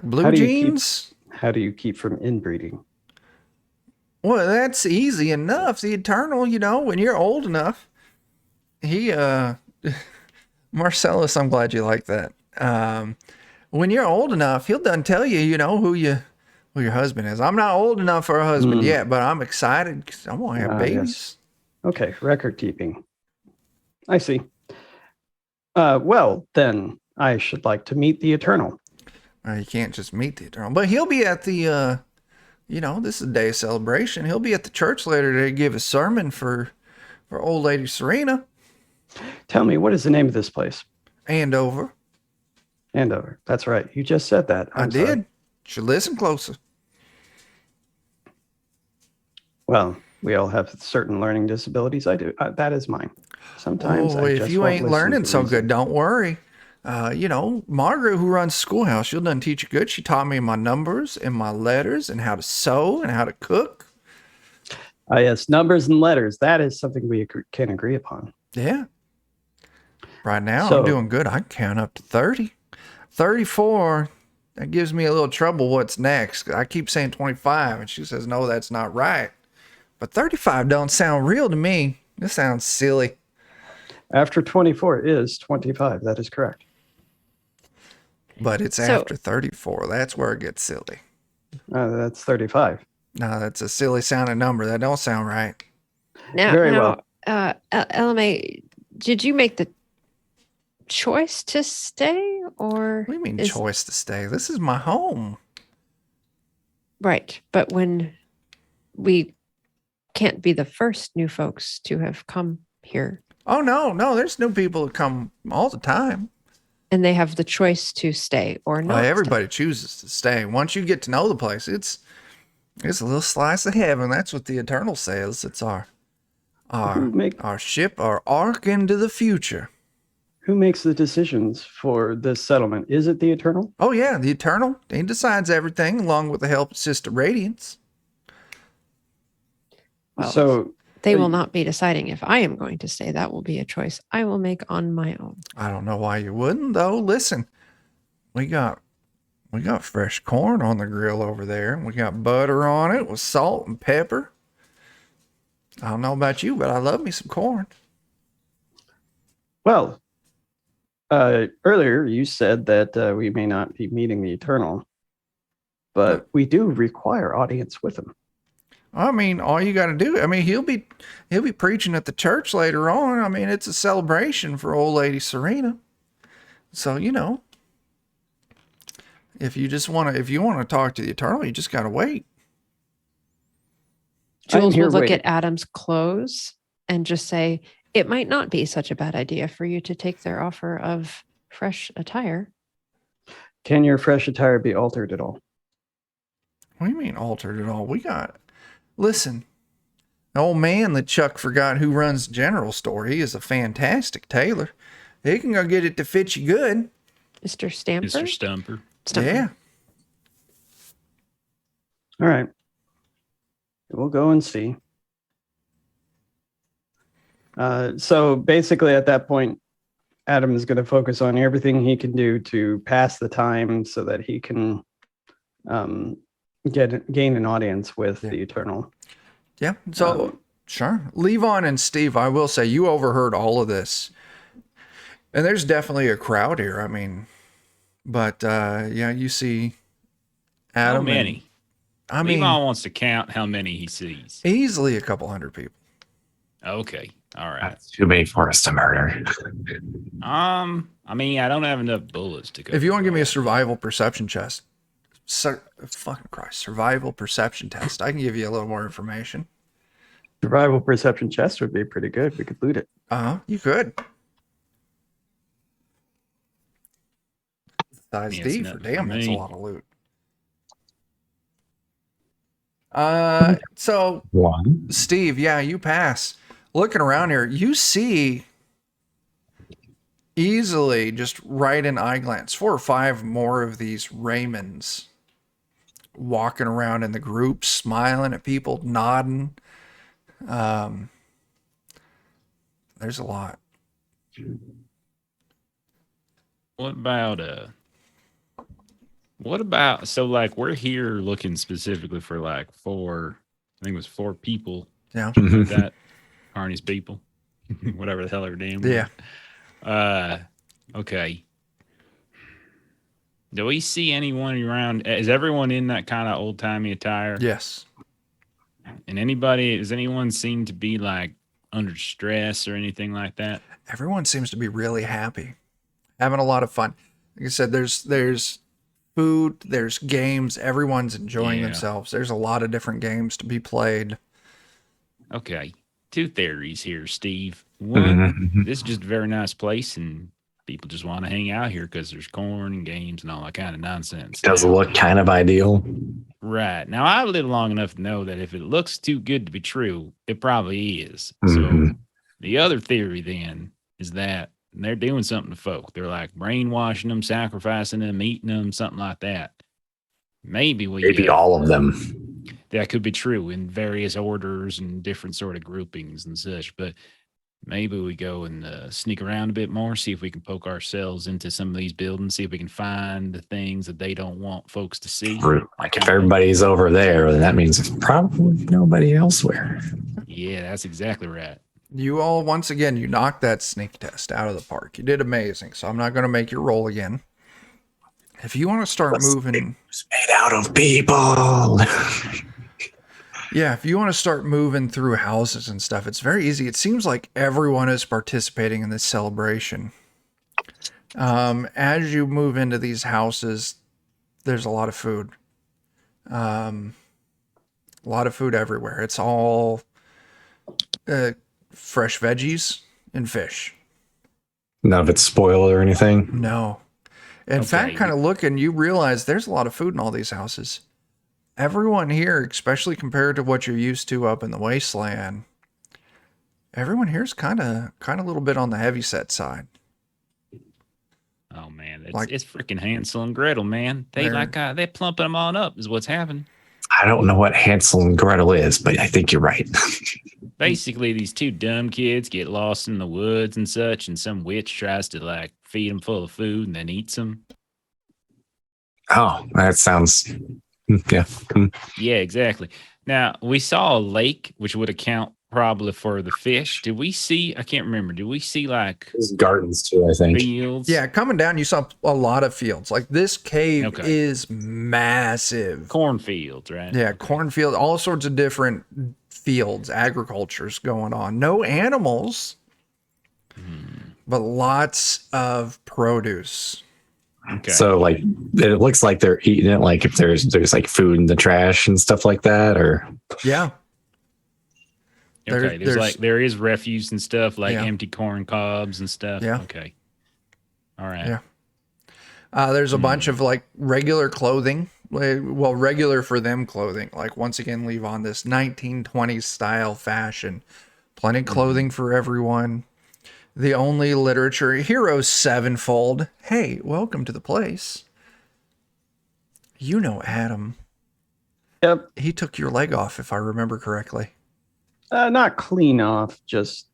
blue How do you keep- jeans? How do you keep from inbreeding? Well, that's easy enough. The Eternal, you know, when you're old enough, he, Marcellus, I'm glad you like that. When you're old enough, he'll done tell you, you know, who your husband is. I'm not old enough for a husband yet, but I'm excited because I want to have babies. Yes. Okay, record keeping. I see. Well, then I should like to meet the Eternal. You can't just meet the Eternal, but he'll be at the, you know, this is a day of celebration. He'll be at the church later to give a sermon for old lady Serena. Tell me, what is the name of this place? Andover. Andover. That's right. You just said that. I I'm sorry. did. Should listen closer. Well, we all have certain learning disabilities. I do. That is mine. Sometimes I if just you won't ain't listen learning to so reason. good, don't worry. You know, Margaret, who runs schoolhouse, she'll done teach you good. She taught me my numbers and my letters and how to sew and how to cook. Yes, numbers and letters. That is something we can agree upon. Yeah. Right now, So- I'm doing good. I can count up to 30. 34, that gives me a little trouble. What's next? I keep saying 25, and she says, no, that's not right. But 35 don't sound real to me. This sounds silly. After 24 is 25. That is correct. But it's So- after 34. That's where it gets silly. That's 35. No, that's a silly sounding number. That don't sound right. Very well. LMA, did you make the choice to stay, or What do you mean is- choice to stay? This is my home. right? But when we can't be the first new folks to have come here, Oh, no. There's new people that come all the time. and they have the choice to stay or not. Well, stay. everybody chooses to stay. Once you get to know the place, it's a little slice of heaven. That's what the Eternal says. It's our ship, our ark into the future. Who makes the decisions for this settlement? Is it the Eternal? Oh yeah, the Eternal. He decides everything along with the help of Sister Radiance. Well, So they will not be deciding if I am going to stay. That will be a choice I will make on my own. I don't know why you wouldn't though. Listen, we got fresh corn on the grill over there. We got butter on it with salt and pepper. I don't know about you, but I love me some corn. well, earlier you said that we may not be meeting the Eternal, but we do require audience with him. I mean, all you got to do. I mean, he'll be preaching at the church later on. I mean, it's a celebration for old lady Serena. So you know, if you want to talk to the Eternal, you just got to wait. I'm Jules here will look waiting. at Adam's clothes and just say, it might not be such a bad idea for you to take their offer of fresh attire. Can your fresh attire be altered at all? What do you mean altered at all? Listen, the old man that Chuck forgot who runs the general store. He is a fantastic tailor. He can go get it to fit you good. Mr. Stamper? Mr. Stumper. Stumper. Yeah. All right. We'll go and see. So basically, at that point, Adam is going to focus on everything he can do to pass the time so that he can gain an audience with the Eternal. Yeah. So, sure. Levon and Steve, I will say, you overheard all of this. And there's definitely a crowd here. I mean, but yeah, you see How Adam. many? And, Levon wants to count how many he sees. easily a couple hundred people. Okay. All right. That's too many for us to murder. I mean, I don't have enough bullets to go. If you want to give me a survival perception test, fucking Christ, survival perception test, I can give you a little more information. Survival perception chest would be pretty good. We could loot it. You could. Size D for damn, that's a lot of loot. So 1. Steve, yeah, you pass. Looking around here, you see easily, just right in eye glance, 4 or 5 more of these Raymonds walking around in the group, smiling at people, nodding. There's a lot. What about so like we're here looking specifically for like 4, I think it was 4 people. Yeah. Like that. Carney's people. Whatever the hell their name was. Yeah. Okay. Do we see anyone around? Is everyone in that kind of old timey attire? Yes. And does anyone seem to be like under stress or anything like that? Everyone seems to be really happy, having a lot of fun. Like I said, there's food, there's games, everyone's enjoying themselves. There's a lot of different games to be played. Okay. 2 theories here, Steve. One, this is just a very nice place and people just want to hang out here because there's corn and games and all that kind of nonsense. Does look kind of ideal. Right. Now, I've lived long enough to know that if it looks too good to be true, it probably is. Mm-hmm. So the other theory then is that they're doing something to folk. They're like brainwashing them, sacrificing them, eating them, something like that. Maybe all of them. That could be true in various orders and different sort of groupings and such. But maybe we go and sneak around a bit more, see if we can poke ourselves into some of these buildings, see if we can find the things that they don't want folks to see. Like if everybody's over there, then that means there's probably nobody elsewhere. Yeah, that's exactly right. You all, once again, you knocked that sneak test out of the park. You did amazing, so I'm not going to make you roll again. If you want to start moving... It's made out of people. Yeah, if you want to start moving through houses and stuff, it's very easy. It seems like everyone is participating in this celebration. As you move into these houses, there's a lot of food. A lot of food everywhere. It's all fresh veggies and fish. None of it's spoiled or anything? No. In fact, kind of looking, you realize there's a lot of food in all these houses. Everyone here, especially compared to what you're used to up in the wasteland, everyone here is kind of a little bit on the heavy set side. Oh man, it's freaking Hansel and Gretel, man. They're plumping them on up is what's happening. I don't know what Hansel and Gretel is, but I think you're right. Basically, these 2 dumb kids get lost in the woods and such, and some witch tries to like feed them full of food and then eats them. Oh, that sounds... Yeah. Yeah, exactly. Now, we saw a lake, which would account probably for the fish. Did we see, I can't remember, did we see like There's gardens too, I think. fields? Yeah, coming down, you saw a lot of fields. Like this cave is massive. Cornfields, right? Yeah, cornfield, all sorts of different fields, agriculture's going on. No animals, but lots of produce. Okay. So like it looks like they're eating it, like if there's like food in the trash and stuff like that, or yeah. Okay, there is refuse and stuff like empty corn cobs and stuff. Yeah. Okay. All right. Yeah. There's a bunch of like regular clothing. Well, regular for them clothing. Like once again, leave on this 1920s style fashion. Plenty of clothing for everyone. The only literature, Heroes Sevenfold. Hey, welcome to the place. You know Adam. Yep. He took your leg off, if I remember correctly. Not clean off, just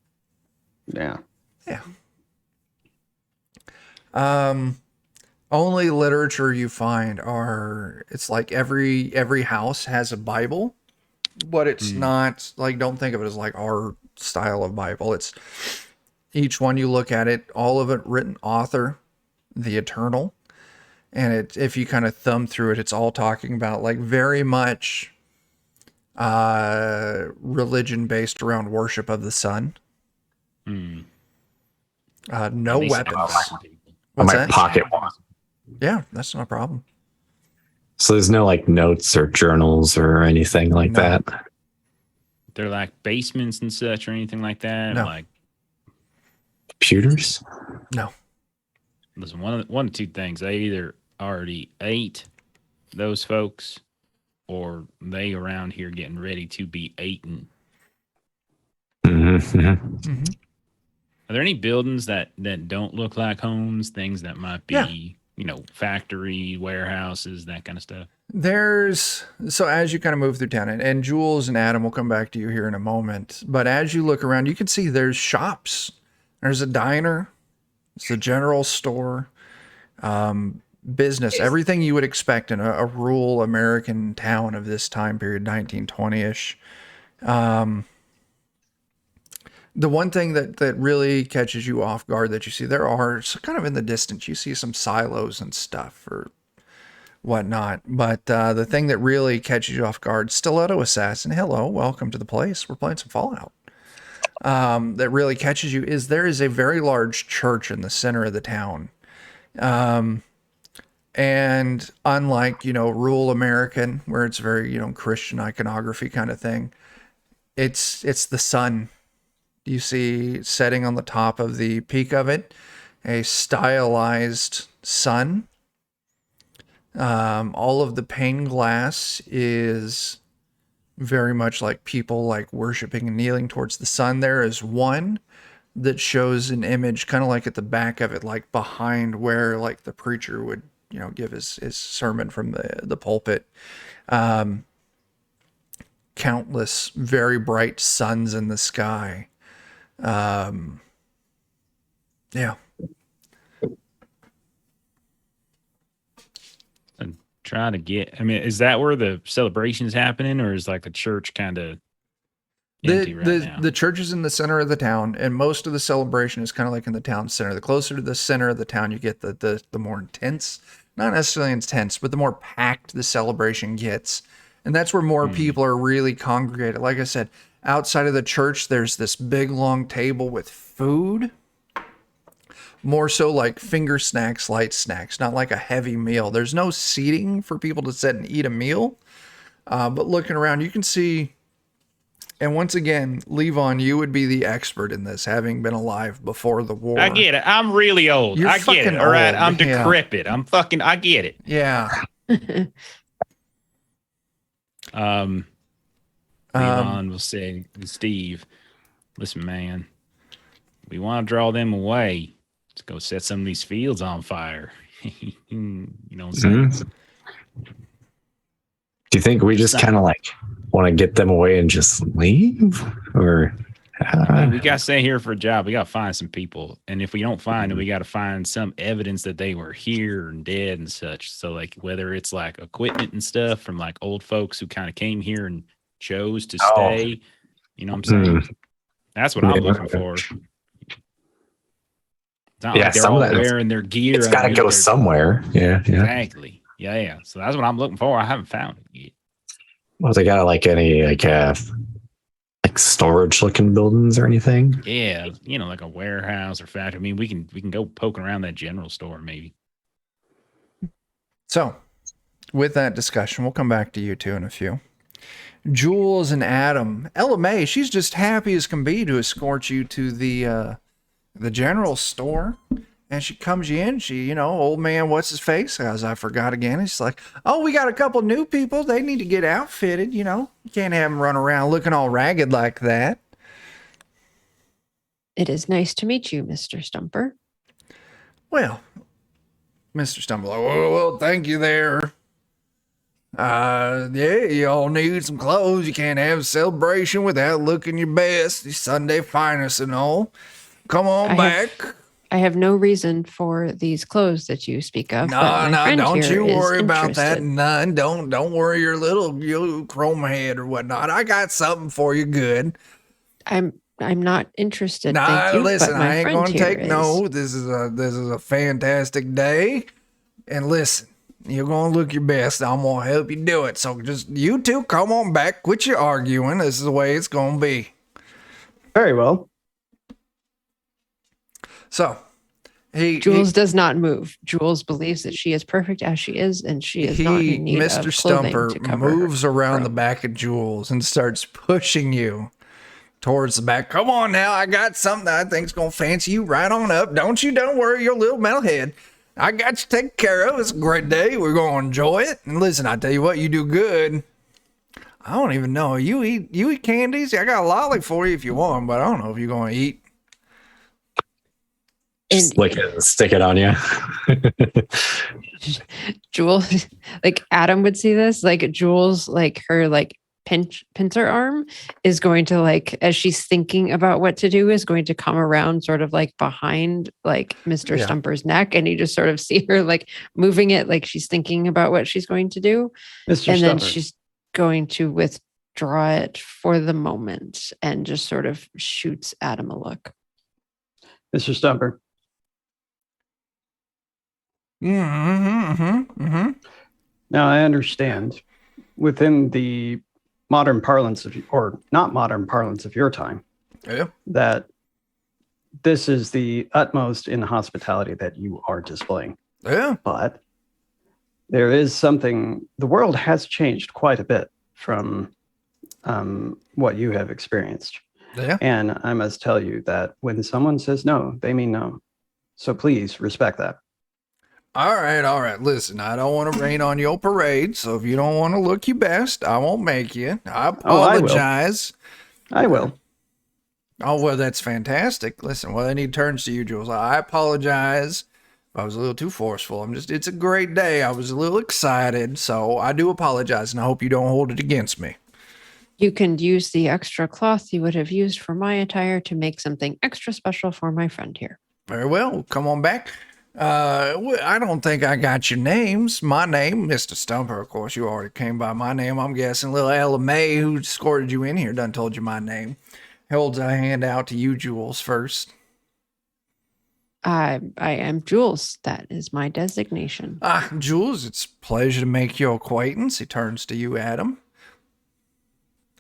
yeah. Yeah. Only literature you find it's like every house has a Bible, but it's not like, don't think of it as like our style of Bible. It's each one you look at it, all of it written author, the Eternal. And if you kind of thumb through it, it's all talking about like very much religion based around worship of the sun. Hmm. No At least weapons. identify some people. What's I might that? pocket one. Yeah, that's no problem. So there's no like notes or journals or anything like No. that. They're like basements and such or anything like that. No. Like, Computers? No. listen, one of two things. They either already ate those folks, or they around here getting ready to be eaten. Mm-hmm. Mm-hmm. Are there any buildings that don't look like homes? Things that might be, Yeah. Factory, warehouses, that kind of stuff. So as you kind of move through town, and Jules and Adam will come back to you here in a moment, but as you look around, you can see there's shops. There's a diner. It's a general store. Business, everything you would expect in a rural American town of this time period, 1920-ish. The one thing that really catches you off guard that you see, there are kind of in the distance, you see some silos and stuff or whatnot. But the thing that really catches you off guard, Stiletto Assassin, hello, welcome to the place. We're playing some Fallout. That really catches you is there is a very large church in the center of the town. And unlike, rural American, where it's very, Christian iconography kind of thing, it's the sun. You see setting on the top of the peak of it, a stylized sun. All of the pane glass is very much like people like worshiping and kneeling towards the sun. There is one that shows an image kind of like at the back of it, like behind where like the preacher would, give his sermon from the pulpit. Countless very bright suns in the sky. Yeah. And trying to get, is that where the celebration is happening, or is like the church kind of empty right now? The church is in the center of the town, and most of the celebration is kind of like in the town center. The closer to the center of the town you get, the more intense, not necessarily intense, but the more packed the celebration gets. And that's where more people are really congregated. Like I said, outside of the church, there's this big long table with food. More so like finger snacks, light snacks, not like a heavy meal. There's no seating for people to sit and eat a meal. But looking around, you can see, and once again, Levon, you would be the expert in this, having been alive before the war. I get it. I'm really old. You're I get it. All right. old. I'm decrepit. Yeah. I get it. Yeah. Levon will say, Steve, listen, man, we want to draw them away. Let's go set some of these fields on fire. You know what I'm saying? Do you think we just kind of like want to get them away and just leave? Or we got to stay here for a job. We got to find some people. And if we don't find it, we got to find some evidence that they were here and dead and such. So like whether it's like equipment and stuff from like old folks who kind of came here and chose to stay. You know what I'm saying? That's what I'm looking for. It's not like they're all wearing their gear. It's got to go somewhere. Yeah. Exactly. Yeah. So that's what I'm looking for. I haven't found it yet. Well, they got like any like storage looking buildings or anything? Yeah, like a warehouse or factory. I mean, we can go poking around that general store maybe. So, with that discussion, we'll come back to you two in a few. Jules and Adam, Ella May, she's just happy as can be to escort you to the general store. And she comes you in, old man, what's his face? As I forgot again. He's like, oh, we got a couple new people. They need to get outfitted, You can't have them run around looking all ragged like that. It is nice to meet you, Mr. Stumper. Well, Mr. Stumper, well, thank you there. Yeah, you all need some clothes. You can't have a celebration without looking your best. It's Sunday finest and all. Come on back. I have no reason for these clothes that you speak of. No, don't you worry about that. None. Don't worry your little chrome head or whatnot. I got something for you good. I'm not interested. Nah, thank you, listen, I ain't gonna take is. no. This is a fantastic day. And listen, you're gonna look your best. I'm gonna help you do it. So just you two come on back. Quit your arguing. This is the way it's gonna be. Very well. So Jules does not move. Jules believes that she is perfect as she is, and she is not in need Mr. of clothing Stumper to cover moves her around the robe. back of Jules and starts pushing you towards the back. Come on now, I got something that I think's gonna fancy you right on up. Don't worry your little metalhead. I got you taken care of. It's a great day. We're gonna enjoy it. And listen, I tell you what, you do good. I don't even know. You eat candies? I got a lolly for you if you want, but I don't know if you're gonna eat. Just lick it, stick it on you. Jules, like Adam would see this, like Jules, like her like pincer arm is going to, like, as she's thinking about what to do, is going to come around sort of like behind like Mr. Stumper's neck, and you just sort of see her like moving it like she's thinking about what she's going to do. Mr. And Stumper. then she's going to withdraw it for the moment and just sort of shoots Adam a look. Mr. Stumper. Now I understand within the modern parlance of, or not modern parlance of your time, that this is the utmost in hospitality that you are displaying. Yeah. But there is something, the world has changed quite a bit from what you have experienced. Yeah. And I must tell you that when someone says no, they mean no. So please respect that. All right. Listen, I don't want to rain on your parade, so if you don't want to look your best, I won't make you. I apologize. I will. Oh, well, that's fantastic. Listen, well, any turns to you, Jules. I apologize if I was a little too forceful. It's a great day. I was a little excited, so I do apologize, and I hope you don't hold it against me. You can use the extra cloth you would have used for my attire to make something extra special for my friend here. Very well. Come on back. I don't think I got your names. My name, Mr. Stumper, of course, you already came by my name. I'm guessing little Ella May, who escorted you in here, done told you my name. Holds a hand out to you, Jules, first. I am Jules. That is my designation. Jules, it's a pleasure to make your acquaintance. He turns to you, Adam.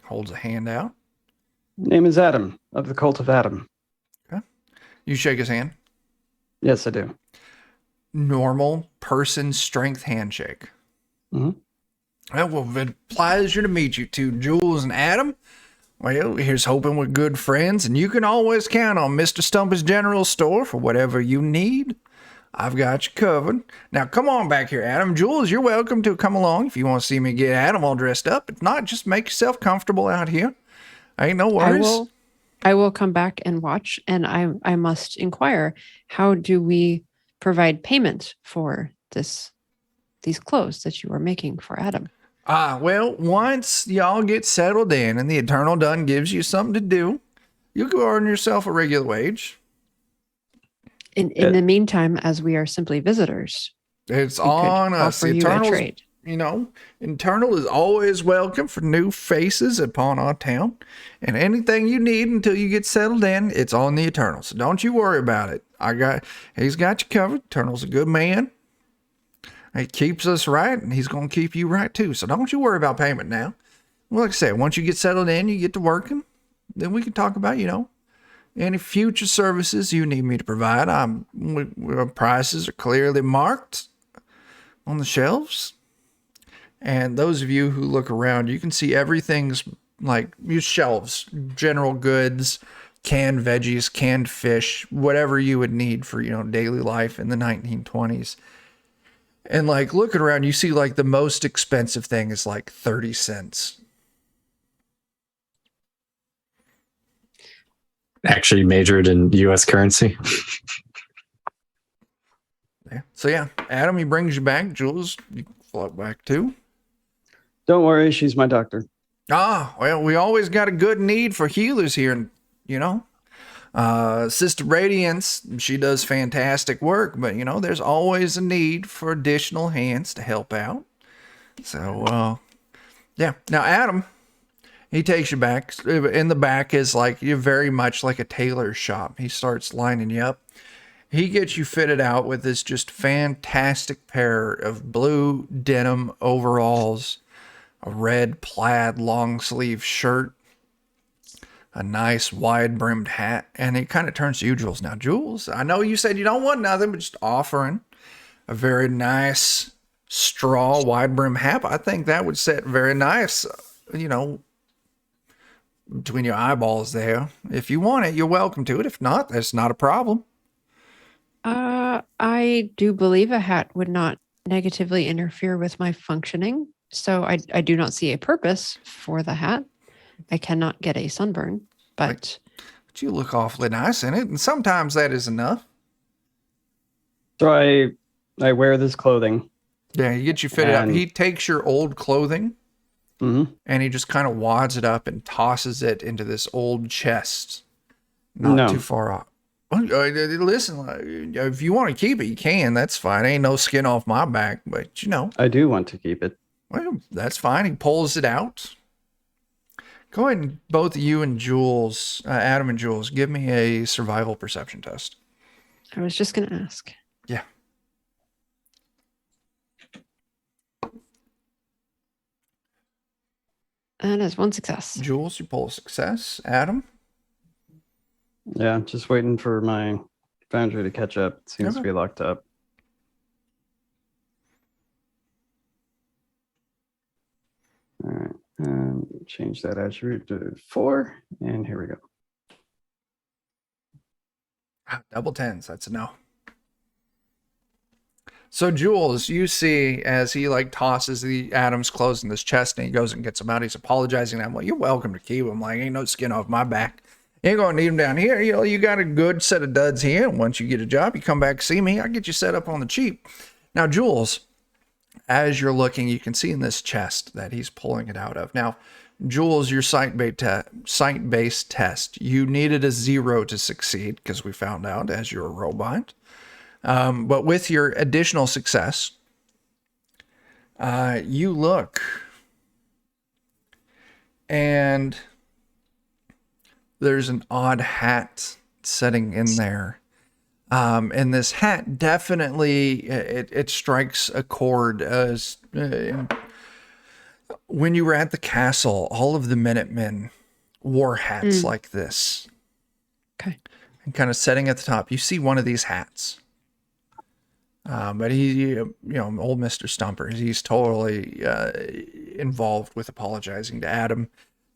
Holds a hand out. Name is Adam, of the Cult of Adam. Okay. You shake his hand. Yes, I do. Normal person strength handshake. Well, pleasure to meet you two, Jules and Adam. Well, here's hoping we're good friends, and you can always count on Mr. Stumper's General Store for whatever you need. I've got you covered. Now, come on back here, Adam. Jules, you're welcome to come along if you want to see me get Adam all dressed up. If not, just make yourself comfortable out here. Ain't no worries. I will come back and watch, and I must inquire, how do we provide payment for these clothes that you are making for Adam? Well, once y'all get settled in and the Eternal Done gives you something to do, you can earn yourself a regular wage. In the meantime, as we are simply visitors, it's on us. Eternal, Eternal is always welcome for new faces upon our town. And anything you need until you get settled in, it's on the Eternal. So don't you worry about it. He's got you covered. Eternal's a good man. He keeps us right, and he's going to keep you right too. So don't you worry about payment now. Well, like I said, once you get settled in, you get to working, then we can talk about, any future services you need me to provide. Our prices are clearly marked on the shelves. And those of you who look around, you can see everything's like your shelves, general goods, canned veggies, canned fish, whatever you would need for, daily life in the 1920s. And like looking around, you see like the most expensive thing is like 30 cents. Actually majored in U.S. currency. Yeah. So yeah, Adam, he brings you back. Jules, you float back too. Don't worry, she's my doctor. Well, we always got a good need for healers here, Sister Radiance, she does fantastic work, but there's always a need for additional hands to help out. So, yeah. Now, Adam, he takes you back. In the back is like, you're very much like a tailor's shop. He starts lining you up. He gets you fitted out with this just fantastic pair of blue denim overalls, a red plaid long sleeve shirt, a nice wide-brimmed hat, and he kind of turns to you, Jules. Now, Jules, I know you said you don't want nothing, but just offering a very nice straw wide-brimmed hat. I think that would sit very nice, between your eyeballs there. If you want it, you're welcome to it. If not, that's not a problem. I do believe a hat would not negatively interfere with my functioning, so I do not see a purpose for the hat. I cannot get a sunburn, but you look awfully nice in it, and sometimes that is enough. So I wear this clothing. Yeah, you get you fitted up. He takes your old clothing, and he just kind of wads it up and tosses it into this old chest, not too far off. Listen, if you want to keep it, you can. That's fine. Ain't no skin off my back, but I do want to keep it. Well, that's fine. He pulls it out. Go ahead and both you and Jules, Adam and Jules, give me a survival perception test. I was just going to ask. Yeah. And as one success. Jules, you pull a success. Adam? Yeah, just waiting for my foundry to catch up. It seems to be locked up. All right, change that attribute to 4, and here we go. Double tens, that's a no. So Jules, you see as he tosses the Adam's clothes in this chest, and he goes and gets them out. He's apologizing. I'm like, you're welcome to keep them. Like, ain't no skin off my back. You ain't gonna need them down here. You got a good set of duds here. Once you get a job, you come back see me. I'll get you set up on the cheap. Now, Jules, as you're looking, you can see in this chest that he's pulling it out of. Now, Jules, your site-based test, you needed a 0 to succeed because we found out as you're a robot. But with your additional success, you look and there's an odd hat sitting in there. And this hat definitely, it strikes a chord. As when you were at the castle, all of the Minutemen wore hats like this. Okay. And kind of sitting at the top, you see one of these hats. But he, old Mr. Stumper, he's totally involved with apologizing to Adam,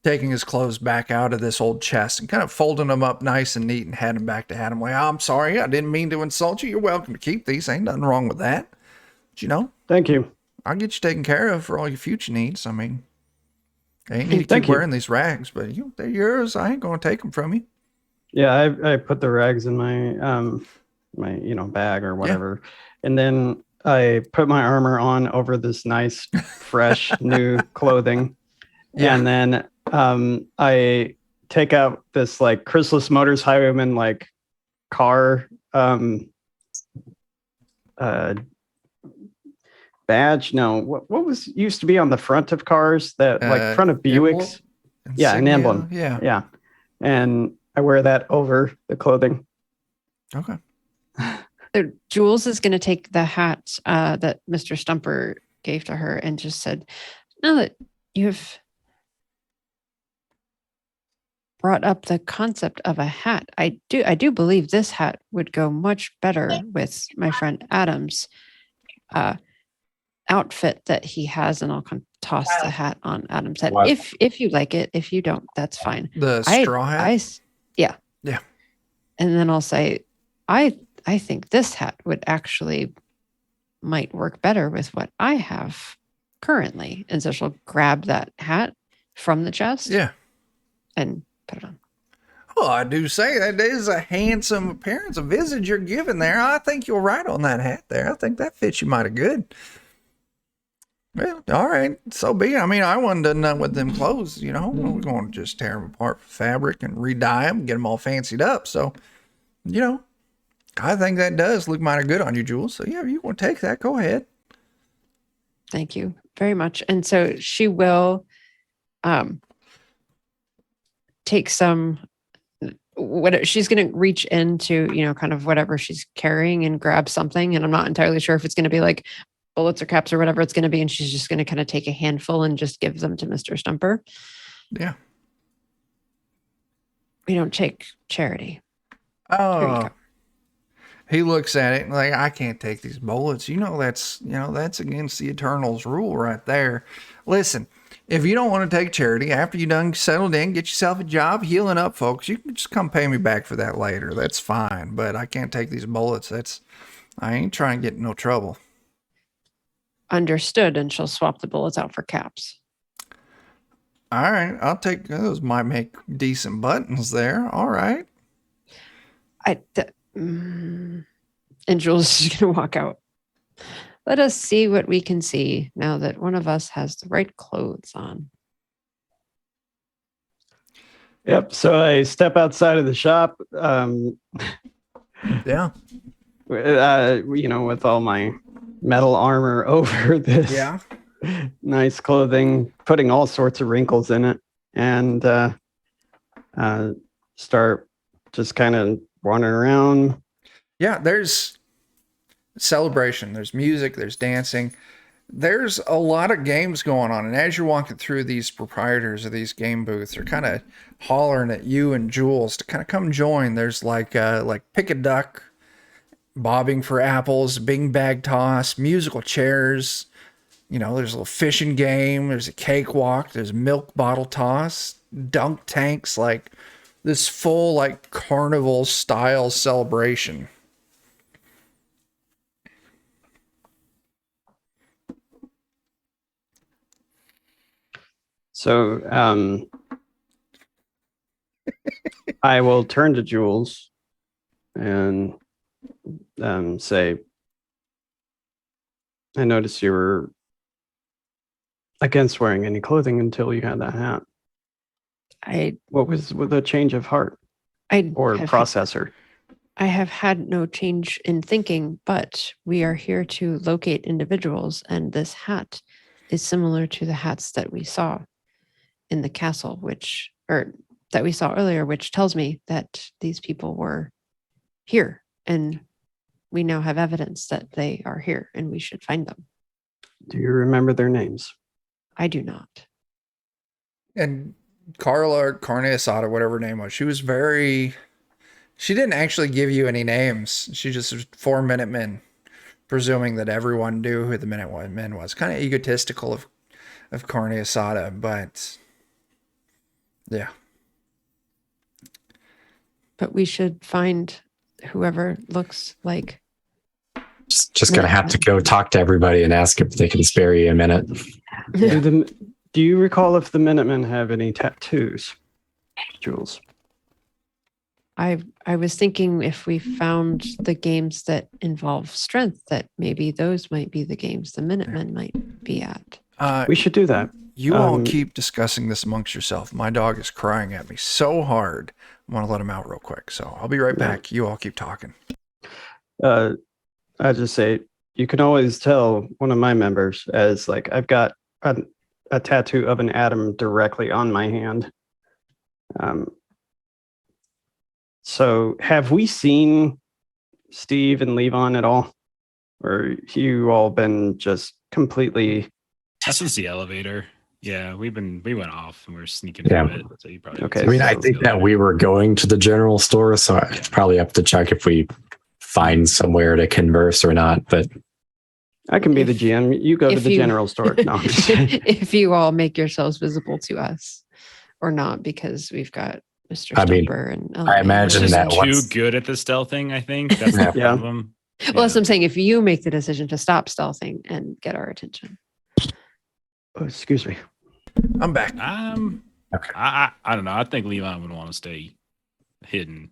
taking his clothes back out of this old chest and kind of folding them up nice and neat and handing them back to Adam. Like, I'm sorry, I didn't mean to insult you. You're welcome to keep these. Ain't nothing wrong with that. But, Thank you. I'll get you taken care of for all your future needs. I mean, I ain't need to keep wearing these rags, but they're yours. I ain't going to take them from you. Yeah, I put the rags in my bag or whatever. Yeah. And then I put my armor on over this nice, fresh, new clothing. Yeah. And then I take out this Chrysalis Motors Highwayman car badge. No, what was used to be on the front of cars that front of Buicks? Yeah, an emblem. Yeah. And I wear that over the clothing. Okay. So Jules is going to take the hat that Mr. Stumper gave to her and just said, now that you've brought up the concept of a hat, I do believe this hat would go much better with my friend Adam's outfit that he has, and I'll toss the hat on Adam's head. What? If you like it. If you don't, that's fine. The straw hat? Yeah. Yeah. And then I'll say, I think this hat would actually might work better with what I have currently. And so she'll grab that hat from the chest. Yeah. And put it on. Well, I do say that is a handsome appearance, a visage you're giving there. I think you're right on that hat there. I think that fits you mighty good. Well, all right. So be it. I mean, I wouldn't have done nothing with them clothes, We're going to just tear them apart for fabric and re-dye them, get them all fancied up. So, I think that does look mighty good on you, Jules. So, yeah, if you want to take that, go ahead. Thank you very much. And so she will take some, she's going to reach into, kind of whatever she's carrying and grab something. And I'm not entirely sure if it's going to be like bullets or caps or whatever it's going to be. And she's just going to kind of take a handful and just give them to Mr. Stumper. Yeah. We don't take charity. Here you Oh, go. he looks at it like, I can't take these bullets. That's against the Eternals rule right there. Listen, if you don't want to take charity after you done settled in, get yourself a job healing up, folks. You can just come pay me back for that later. That's fine. But I can't take these bullets. I ain't trying to get in no trouble. Understood. And she'll swap the bullets out for caps. All right, I'll take those. Might make decent buttons there. All right. And Jules is going to walk out. Let us see what we can see now that one of us has the right clothes on. Yep. So I step outside of the shop. Yeah. With all my metal armor over this Yeah. nice clothing, putting all sorts of wrinkles in it, and start just kind of wandering around. Yeah, there's celebration, there's music, there's dancing. There's a lot of games going on. And as you're walking through, these proprietors of these game booths are kind of hollering at you and Jules to kind of come join. There's like pick a duck, bobbing for apples, bing bag toss, musical chairs. There's a little fishing game. There's a cakewalk. There's milk bottle toss, dunk tanks, like this full like carnival style celebration. So I will turn to Jules and say, I noticed you were against wearing any clothing until you had that hat. What was with a change of heart or processor? I have had no change in thinking, but we are here to locate individuals, and this hat is similar to the hats that we saw in the castle, that we saw earlier, which tells me that these people were here, and we now have evidence that they are here, and we should find them. Do you remember their names? I do not. And Carla or Carne Asada, whatever her name was, she didn't actually give you any names. She just was 4 Minutemen, presuming that everyone knew who the Minutemen was. Kind of egotistical of Carne Asada, but yeah. But we should find whoever looks like. Just gonna have to go talk to everybody and ask if they can spare you a minute. Do you recall if the Minutemen have any tattoos, Jules? I was thinking if we found the games that involve strength, that maybe those might be the games the Minutemen might be at. We should do that. You all keep discussing this amongst yourself. My dog is crying at me so hard. I want to let him out real quick. So I'll be right back. You all keep talking. I just say, you can always tell one of my members as like, I've got a tattoo of an atom directly on my hand. So have we seen Steve and Levon at all? Or you all been just completely... This was the elevator. Yeah, we went off and we were sneaking through it. So you probably okay. I mean, I think that we were going to the general store, so it's probably up to check if we find somewhere to converse or not. But I can be the GM. You go to the general store. No. If you all make yourselves visible to us or not, because we've got Mr. Stumper and I imagine just that too good at the stealthing, I think. That's the problem. Well, that's what I'm saying. If you make the decision to stop stealthing and get our attention. Oh, excuse me. I'm back. Okay. I don't know. I think Levon would want to stay hidden.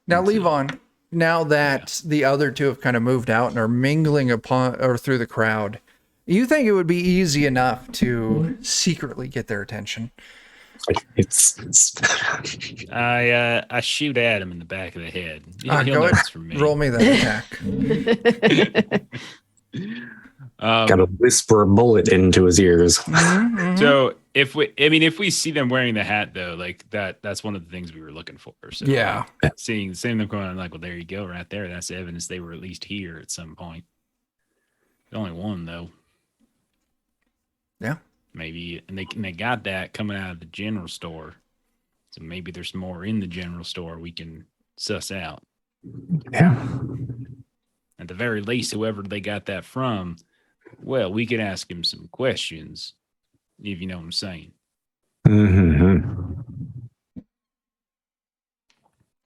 Now, Levon, now that the other two have kind of moved out and are mingling upon or through the crowd, you think it would be easy enough to secretly get their attention? I shoot at him in the back of the head. He'll go know ahead. it's from me. Roll me that attack. Gotta whisper a bullet into his ears. So if we see them wearing the hat though, like that's one of the things we were looking for. So yeah. Seeing them going on, like, well, there you go, right there. That's evidence they were at least here at some point. Only one though. Yeah. Maybe, and they got that coming out of the general store. So maybe there's more in the general store we can suss out. Yeah. At the very least, whoever they got that from, well, we could ask him some questions, if you know what I'm saying. Mm-hmm.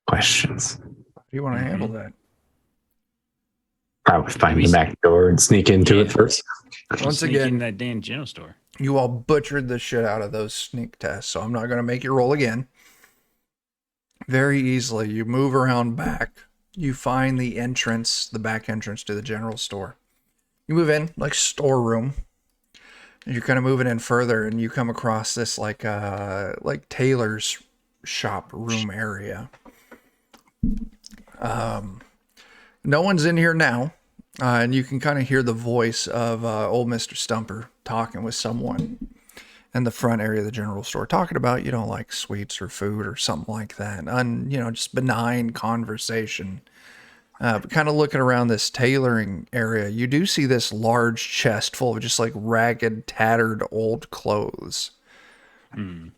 Questions. How do you want to handle that? Probably find the back door and sneak into it first. Once Sneak again, in that damn general store. you all butchered the shit out of those sneak tests, so I'm not going to make you roll again. Very easily, you move around back. You find the entrance, the back entrance to the general store. You move in, like storeroom. You're kind of moving in further, and you come across this like tailor's shop room area. No one's in here now, and you can kind of hear the voice of old Mr. Stumper talking with someone in the front area of the general store, talking about, like sweets or food or something like that. Just benign conversation. But kind of looking around this tailoring area, you do see this large chest full of just like ragged, tattered old clothes. Kind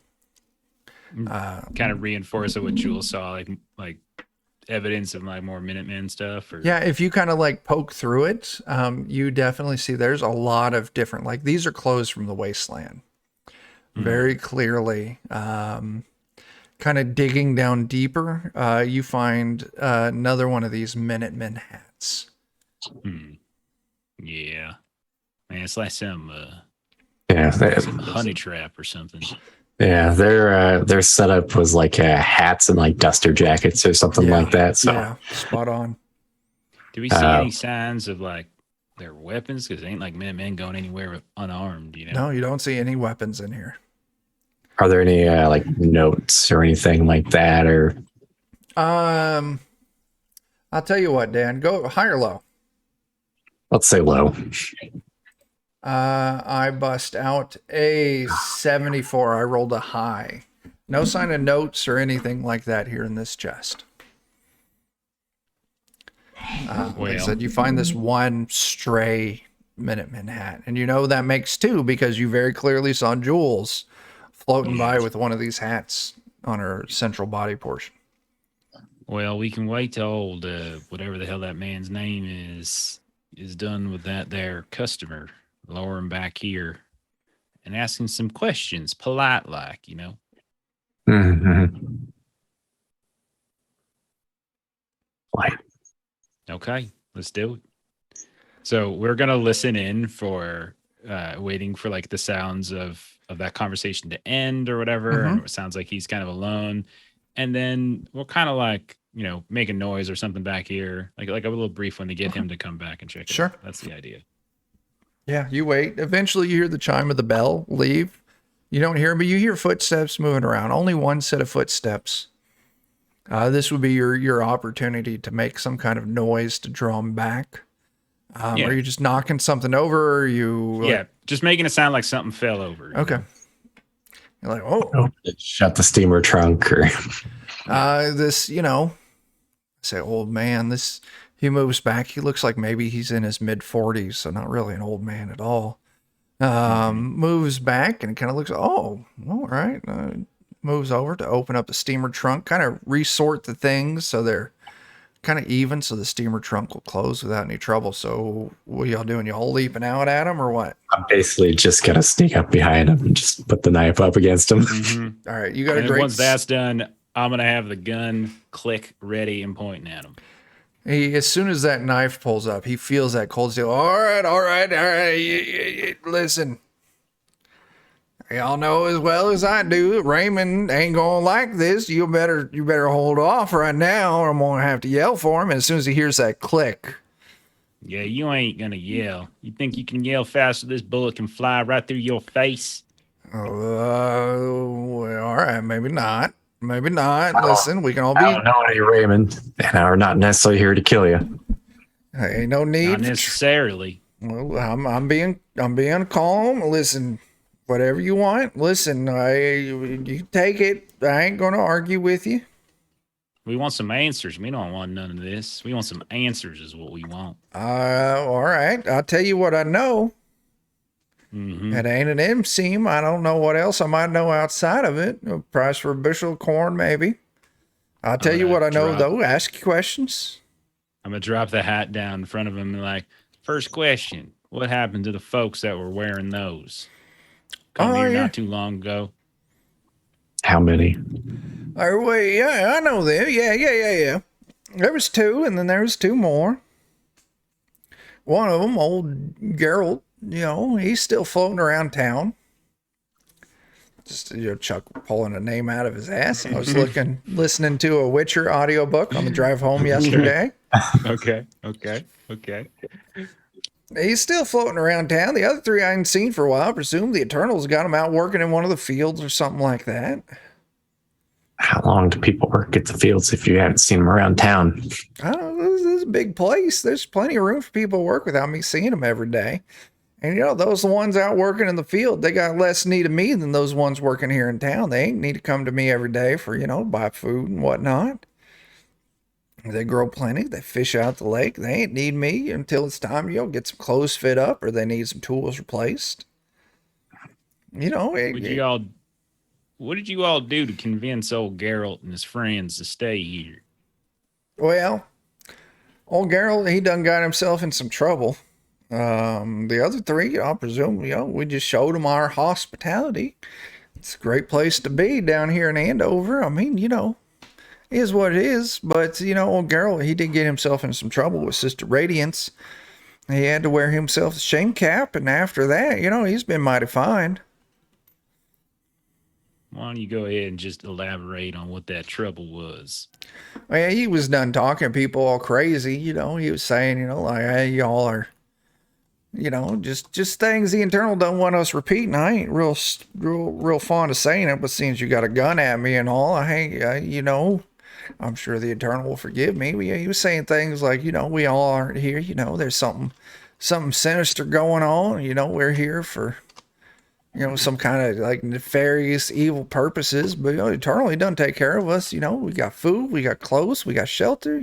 of reinforce what Jules saw, like evidence of like more Minutemen stuff. Or... Yeah, if you kind of like poke through it, you definitely see there's a lot of different, like these are clothes from the wasteland. Very clearly. Kind of digging down deeper, you find another one of these Minutemen hats. Yeah. Man, it's like some honey trap or something. Yeah, their setup was like hats and like duster jackets or something like that. So yeah, spot on. Do we see any signs of like their weapons? Because it ain't like Minutemen going anywhere unarmed, No, you don't see any weapons in here. Are there any like notes or anything like that? Or I'll tell you what, Dan, go high or low. Let's say low. I bust out a 74. I rolled a high. No sign of notes or anything like that here in this chest. Like I said, you find this one stray Minutemen hat, and that makes two because you very clearly saw Jules floating by with one of these hats on her central body portion. Well, we can wait till old whatever the hell that man's name is done with that there customer. Lower him back here and ask him some questions, polite like, Mm-hmm. Like. Okay, let's do it. So we're gonna listen in for waiting for like the sounds of that conversation to end or whatever. And it sounds like he's kind of alone. And then we'll kind of like, make a noise or something back here, like a little brief one to get him to come back and check it out. That's the idea. Yeah, you wait. Eventually you hear the chime of the bell leave. You don't hear him, but you hear footsteps moving around. Only one set of footsteps. This would be your opportunity to make some kind of noise to draw him back. Are you just knocking something over? Or are you just making it sound like something fell over. Okay. You're like, oh. Shut the steamer trunk or this, say, old man, he moves back. He looks like maybe he's in his mid 40s, so not really an old man at all. Moves back and kind of looks, all right. Moves over to open up the steamer trunk, kind of resort the things so they're kind of even, so the steamer trunk will close without any trouble. So what are y'all doing? Y'all leaping out at him or what? I'm basically just gonna sneak up behind him and just put the knife up against him. All right, you got a great. Once that's done, I'm gonna have the gun click ready and pointing at him. As soon as that knife pulls up, he feels that cold steel. All right. Listen. Y'all know as well as I do, Raymond ain't gonna like this. You better hold off right now, or I'm gonna have to yell for him. And as soon as he hears that click, yeah, you ain't gonna yell. You think you can yell faster? This bullet can fly right through your face. All right, maybe not. Listen, we can all be. I don't know any Raymond, and we're not necessarily here to kill you. Ain't no need. Not necessarily. Well, I'm being calm. Listen. Whatever you want. Listen, you take it. I ain't going to argue with you. We want some answers. We don't want none of this. We want some answers is what we want. All right. I'll tell you what I know. It ain't an M seam. I don't know what else I might know outside of it. A price for a bushel of corn, maybe. I'll tell you what I know, though. Ask you questions. I'm going to drop the hat down in front of him and like, first question, what happened to the folks that were wearing those? Come here not too long ago. How many? Yeah, I know them. Yeah. There was 2, and then there was 2 more. One of them, old Gerald, he's still floating around town. Just, Chuck pulling a name out of his ass. I was listening to a Witcher audiobook on the drive home yesterday. Okay. He's still floating around town. The other 3 I hadn't seen for a while. I presume the Eternals got him out working in one of the fields or something like that. How long do people work at the fields if you haven't seen them around town? I don't know. This is a big place. There's plenty of room for people to work without me seeing them every day. And, those ones out working in the field, they got less need of me than those ones working here in town. They ain't need to come to me every day for, buy food and whatnot. They grow plenty. They fish out the lake. They ain't need me until it's time, get some clothes fit up or they need some tools replaced. What did you all do to convince old Geralt and his friends to stay here? Well, old Geralt, he done got himself in some trouble. The other 3, I presume, we just showed them our hospitality. It's a great place to be down here in Andover. I mean, is what it is. But, old Geralt, he did get himself in some trouble with Sister Radiance. He had to wear himself a shame cap, and after that, he's been mighty fine. Why don't you go ahead and just elaborate on what that trouble was? Well, yeah, he was done talking to people all crazy. He was saying, like, hey, y'all are, just things the Internal don't want us repeating. I ain't real fond of saying it, but since you got a gun at me and all, I'm sure the Eternal will forgive me. He was saying things like, we all aren't here. There's something sinister going on. We're here for, some kind of like nefarious evil purposes. But, Eternal, he doesn't take care of us. We got food, we got clothes, we got shelter.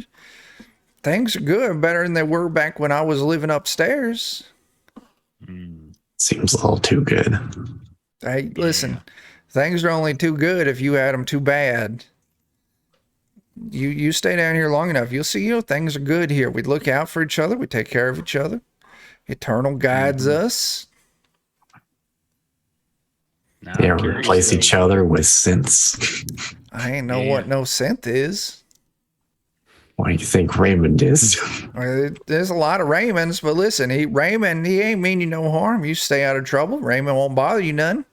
Things are good, better than they were back when I was living upstairs. Seems a little too good. Hey, listen, things are only too good if you had them too bad. You stay down here long enough, you'll see, things are good here. We look out for each other. We take care of each other. Eternal guides us. They replace each other with synths. I ain't know what no synth is. What do you think Raymond is? There's a lot of Raymonds, but listen, Raymond, he ain't mean you no harm. You stay out of trouble. Raymond won't bother you none.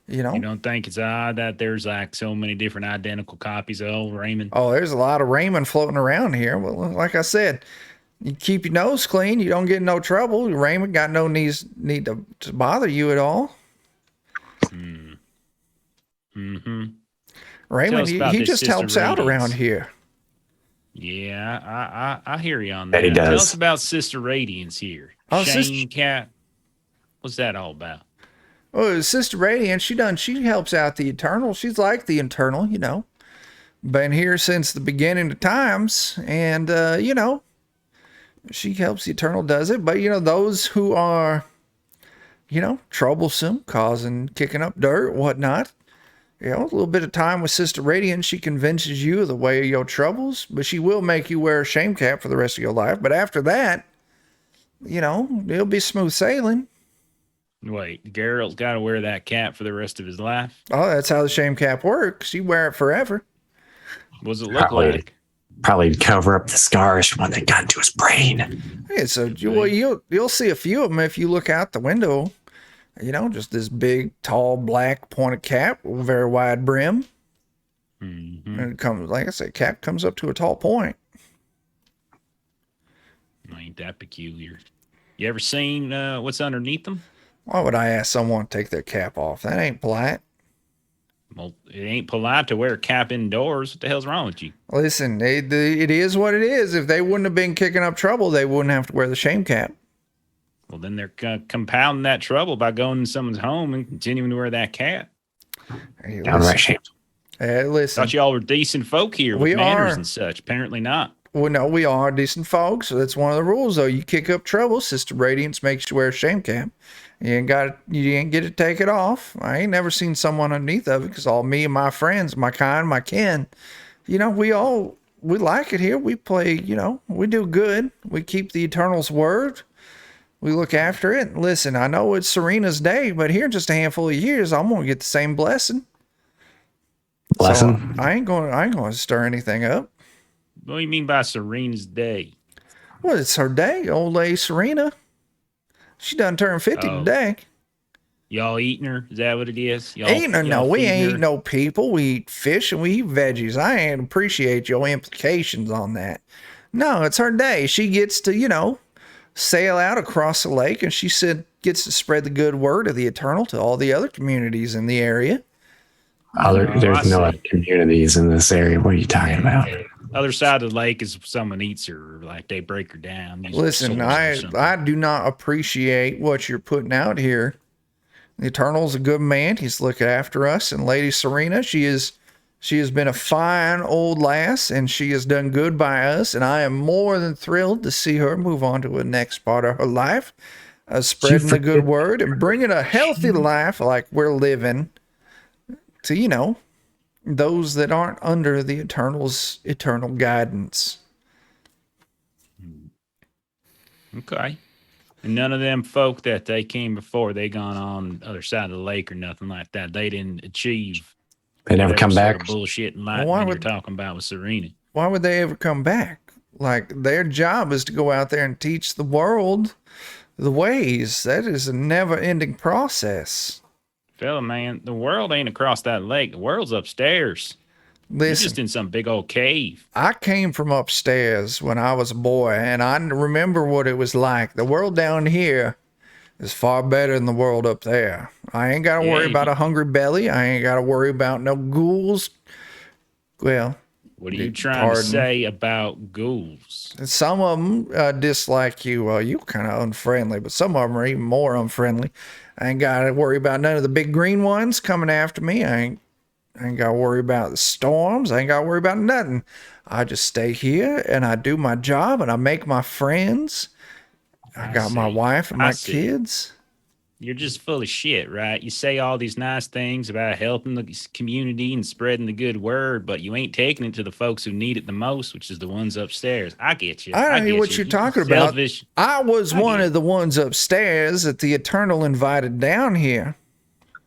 You don't think it's odd that there's like so many different identical copies of old Raymond? Oh, there's a lot of Raymond floating around here. Well, like I said, you keep your nose clean. You don't get in no trouble. Raymond got no need to bother you at all. Raymond, he just helps out around here. Yeah, I hear you on that. He does. Tell us about Sister Radiance here. Oh, Shane Cat. What's that all about? Oh, Sister Radiance, she helps out the Eternal. She's like the Eternal, Been here since the beginning of times, and she helps the Eternal does it. But those who are, troublesome, kicking up dirt, whatnot. A little bit of time with Sister Radiance, she convinces you of the way of your troubles, but she will make you wear a shame cap for the rest of your life. But after that, it'll be smooth sailing. Wait, Geralt's got to wear that cap for the rest of his life? Oh, that's how the shame cap works. You wear it forever. What does it look like? Probably cover up the scars from when they got into his brain. Yeah, so you'll see a few of them if you look out the window. Just this big, tall, black pointed cap with a very wide brim. And it comes, like I said, cap comes up to a tall point. Ain't that peculiar? You ever seen what's underneath them? Why would I ask someone to take their cap off? That ain't polite. Well, it ain't polite to wear a cap indoors. What the hell's wrong with you? Listen, it is what it is. If they wouldn't have been kicking up trouble, they wouldn't have to wear the shame cap. Well, then they're compounding that trouble by going in someone's home and continuing to wear that cap. Hey, Downright shame. listen. Thought y'all were decent folk here with We manners are. and such. Apparently not. Well, no, we are decent folks. So that's one of the rules, though. You kick up trouble, Sister Radiance makes you wear a shame cap. You ain't get to take it off. I ain't never seen someone underneath of it because all me and my friends, my kind, my kin, we like it here. We play, we do good. We keep the Eternal's word. We look after it. Listen, I know it's Serena's day, but here in just a handful of years, I'm gonna get the same blessing. Blessing? So I ain't gonna stir anything up. What do you mean by Serena's day? Well, it's her day, old lady Serena. She done turned 50 today. Y'all eating her? Is that what it is? Eating her? No, we feeding ain't her? eating no people. We eat fish and we eat veggies. I ain't appreciate your implications on that. No, it's her day. She gets to, sail out across the lake, and she gets to spread the good word of the Eternal to all the other communities in the area. There's no other communities in this area. What are you talking about? Other side of the lake is if someone eats her, like they break her down. Listen, I do not appreciate what you're putting out here. The Eternal's a good man. He's looking after us. And Lady Serena, she has been a fine old lass, and she has done good by us. And I am more than thrilled to see her move on to the next part of her life, spreading the good word and bringing a healthy life like we're living to, those that aren't under the Eternal's eternal guidance. Okay. And none of them folk that they came before, they gone on the other side of the lake or nothing like that. They didn't achieve. They never come sort of back. bullshit and lightning you're talking about with Serena. Why would they ever come back? Like, their job is to go out there and teach the world the ways. That is a never-ending process. Fella, man, the world ain't across that lake. The world's upstairs. You're Listen, just in some big old cave. I came from upstairs when I was a boy, and I remember what it was like. The world down here is far better than the world up there. I ain't got to worry about a hungry belly. I ain't got to worry about no ghouls. Well, what are you trying to say about ghouls? some of them dislike you. Well, you're kind of unfriendly, but some of them are even more unfriendly. I ain't got to worry about none of the big green ones coming after me. I ain't got to worry about the storms. I ain't got to worry about nothing. I just stay here and I do my job and I make my friends. I got my wife and my kids. You're just full of shit, right? You say all these nice things about helping the community and spreading the good word, but you ain't taking it to the folks who need it the most, which is the ones upstairs. I get you. I don't know what you're talking about. Selfish. I was one of the ones upstairs that the Eternal invited down here.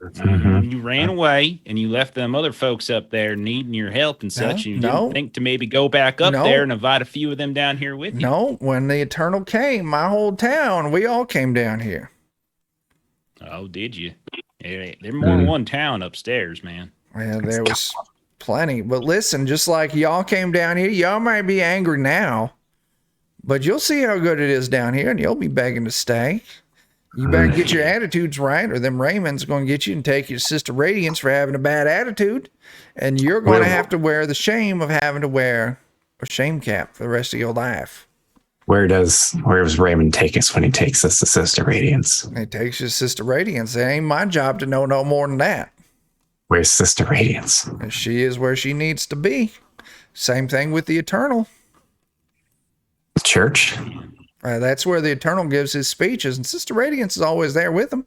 Mm-hmm. You ran away and you left them other folks up there needing your help and such. You didn't think to maybe go back up there and invite a few of them down here with you. No, when the Eternal came, my whole town, we all came down here. Oh, did you? There's more than one town upstairs, man. Well, there was plenty. But listen, just like y'all came down here, y'all might be angry now, but you'll see how good it is down here and you'll be begging to stay. You better get your attitudes right, or them Raymond's going to get you and take you to Sister Radiance for having a bad attitude. And you're going to have to wear the shame of having to wear a shame cap for the rest of your life. Where does Raymond take us when he takes us to Sister Radiance? He takes you to Sister Radiance. It ain't my job to know no more than that. Where's Sister Radiance? And she is where she needs to be. Same thing with the Eternal. Church? That's where the Eternal gives his speeches, and Sister Radiance is always there with him.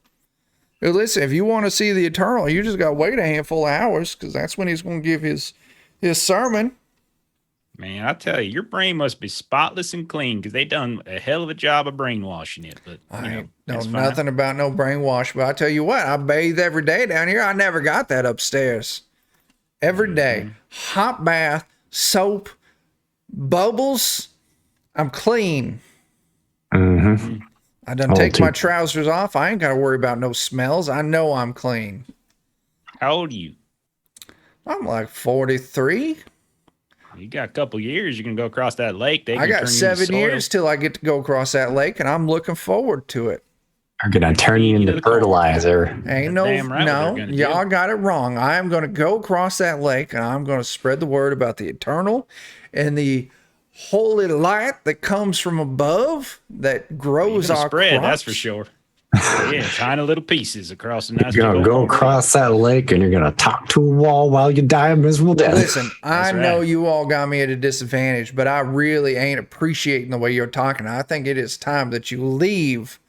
But listen, if you want to see the Eternal, you just got to wait a handful of hours, because that's when he's going to give his sermon. Man, I tell you, your brain must be spotless and clean, because they done a hell of a job of brainwashing it. But I know nothing about no brainwash, but I tell you what, I bathe every day down here. I never got that upstairs. Every day. Hot bath, soap, bubbles. I'm clean. Mm-hmm. I done take my trousers off. I ain't got to worry about no smells. I know I'm clean. How old are you? I'm like 43. You got a couple years. You can go across that lake. I got 7 years till I get to go across that lake, and I'm looking forward to it. They're going to turn you into fertilizer. Ain't no, y'all got it wrong. I am going to go across that lake, and I'm going to spread the word about the Eternal and the holy light that comes from above that grows our crops. That's for sure. Yeah, tiny little pieces across a nice You're gonna big go old across that lake and you're gonna talk to a wall while you die a miserable death. Listen, I That's know right. you all got me at a disadvantage, but I really ain't appreciating the way you're talking. I think it is time that you leave.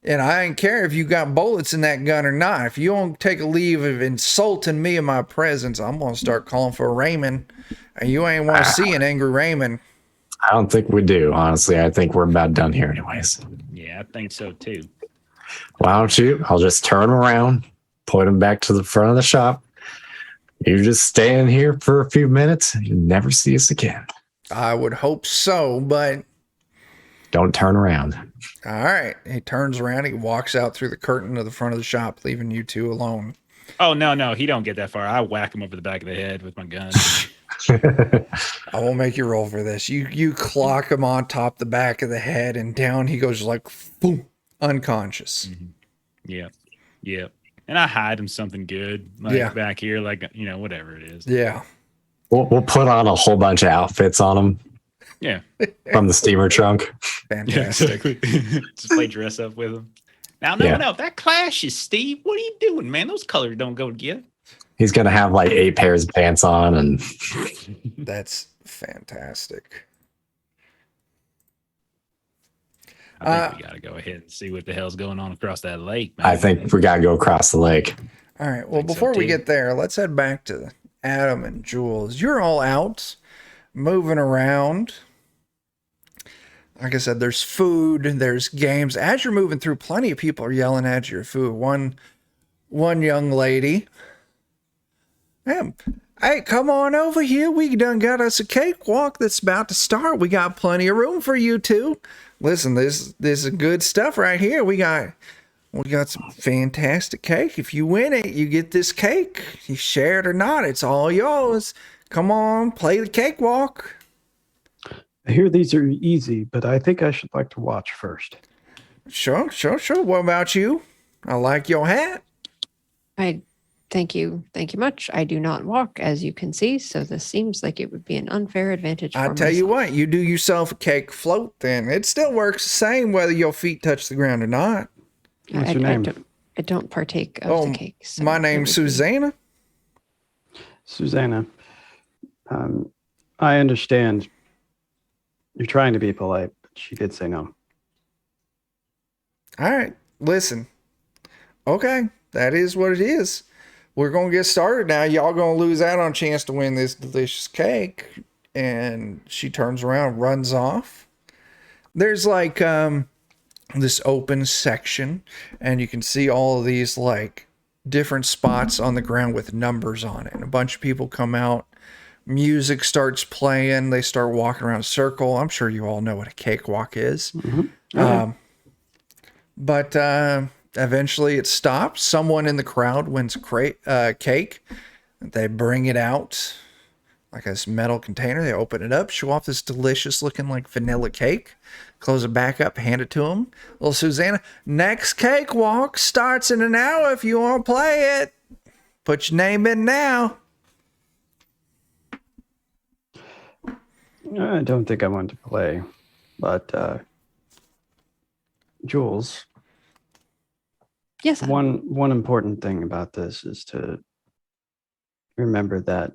And I ain't care if you got bullets in that gun or not. If you don't take a leave of insulting me in my presence, I'm gonna start calling for Raymond. And you ain't want to see an angry Raymond. I don't think we do, honestly. I think we're about done here, anyways. Yeah, I think so too. Why don't you? I'll just turn around, point him back to the front of the shop. You just stay in here for a few minutes. And you never see us again. I would hope so, but Don't turn around. all right. He turns around. He walks out through the curtain of the front of the shop, leaving you two alone. Oh no, he don't get that far. I whack him over the back of the head with my gun. I won't make you roll for this. You clock him on top the back of the head, and down he goes like boom, unconscious. Yeah. And I hide him something good, like back here, like whatever it is. Yeah. We'll put on a whole bunch of outfits on him Yeah. from the steamer trunk. Yeah, Fantastic. exactly. Just play dress up with him. Now, no, that clashes, Steve. What are you doing, man? Those colors don't go together. He's gonna have like 8 pairs of pants on, and That's fantastic. I think we gotta go ahead and see what the hell's going on across that lake, man. I think we gotta go across the lake. All right. Well, Think so, before we too. get there, let's head back to Adam and Jules. You're all out, moving around. Like I said, there's food, there's games. As you're moving through, plenty of people are yelling at your food. One young lady. Hey, come on over here. We done got us a cakewalk that's about to start. We got plenty of room for you two. Listen, this is good stuff right here. We got some fantastic cake. If you win it, you get this cake. You share it or not, it's all yours. Come on, play the cakewalk. I hear these are easy, but I think I should like to watch first. Sure. What about you? I like your hat. I thank you much. I do not walk, as you can see, so this seems like it would be an unfair advantage. I tell you what, you do yourself a cake float, then it still works the same whether your feet touch the ground or not. What's your name? I don't partake of the cake. So my it name's would be- Susanna. Susanna, I understand you're trying to be polite, but she did say no. All right, listen. Okay, that is what it is. We're going to get started now. Y'all going to lose out on a chance to win this delicious cake. And she turns around, runs off. There's like this open section, and you can see all of these like different spots on the ground with numbers on it. And a bunch of people come out. Music starts playing. They start walking around a circle. I'm sure you all know what a cakewalk is. Mm-hmm. But eventually it stops. Someone in the crowd wins a cake. They bring it out like this metal container. They open it up, show off this delicious looking like vanilla cake, close it back up, hand it to them. Little Susanna, next cakewalk starts in an hour if you want to play it. Put your name in now. I don't think I want to play, but Jules, Yes. one important thing about this is to remember that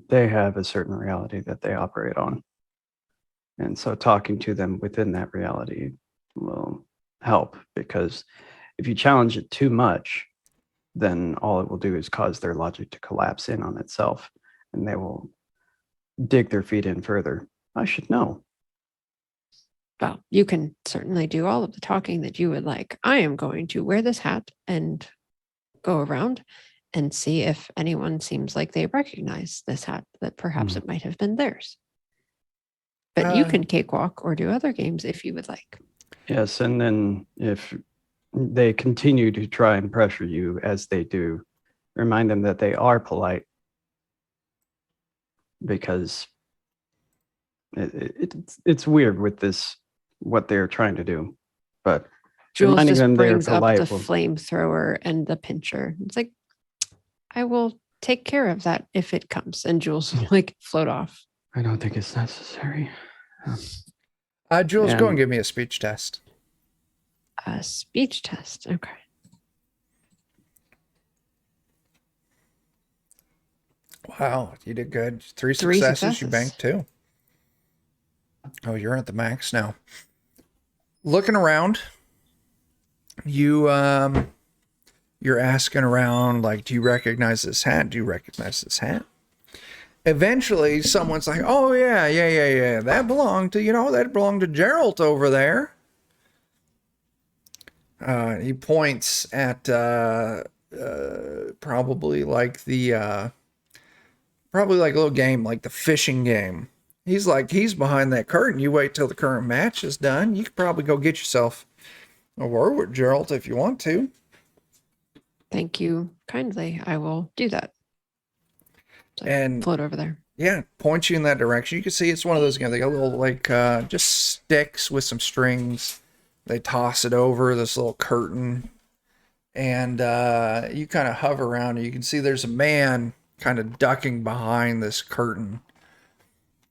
they have a certain reality that they operate on. And so talking to them within that reality will help, because if you challenge it too much, then all it will do is cause their logic to collapse in on itself, and they will dig their feet in further. I should know. Well, you can certainly do all of the talking that you would like. I am going to wear this hat and go around and see if anyone seems like they recognize this hat, that perhaps it might have been theirs. But you can cakewalk or do other games if you would like. Yes, and then if they continue to try and pressure you as they do, remind them that they are polite, because it's weird with this, what they're trying to do. But Jules reminding just them they're brings up the polite will- flamethrower and the pincher. It's like, I will take care of that if it comes. And Jules will like float off. I don't think it's necessary. Jules, go And- and give me a speech test. A speech test. Okay. Wow, you did good. Three Three successes. You successes. banked 2. Oh, you're at the max now. Looking around, you're asking around like, do you recognize this hat? Do you recognize this hat? Eventually, someone's like, oh yeah. That belonged to Gerald over there. He points at probably like a little game, like the fishing game. He's behind that curtain. You wait till the current match is done. You could probably go get yourself a word with Gerald if you want to. Thank you kindly. I will do that. So And float over there. yeah, point you in that direction. You can see it's one of those games. They got little just sticks with some strings. They toss it over this little curtain, and you kind of hover around. And you can see there's a man kind of ducking behind this curtain,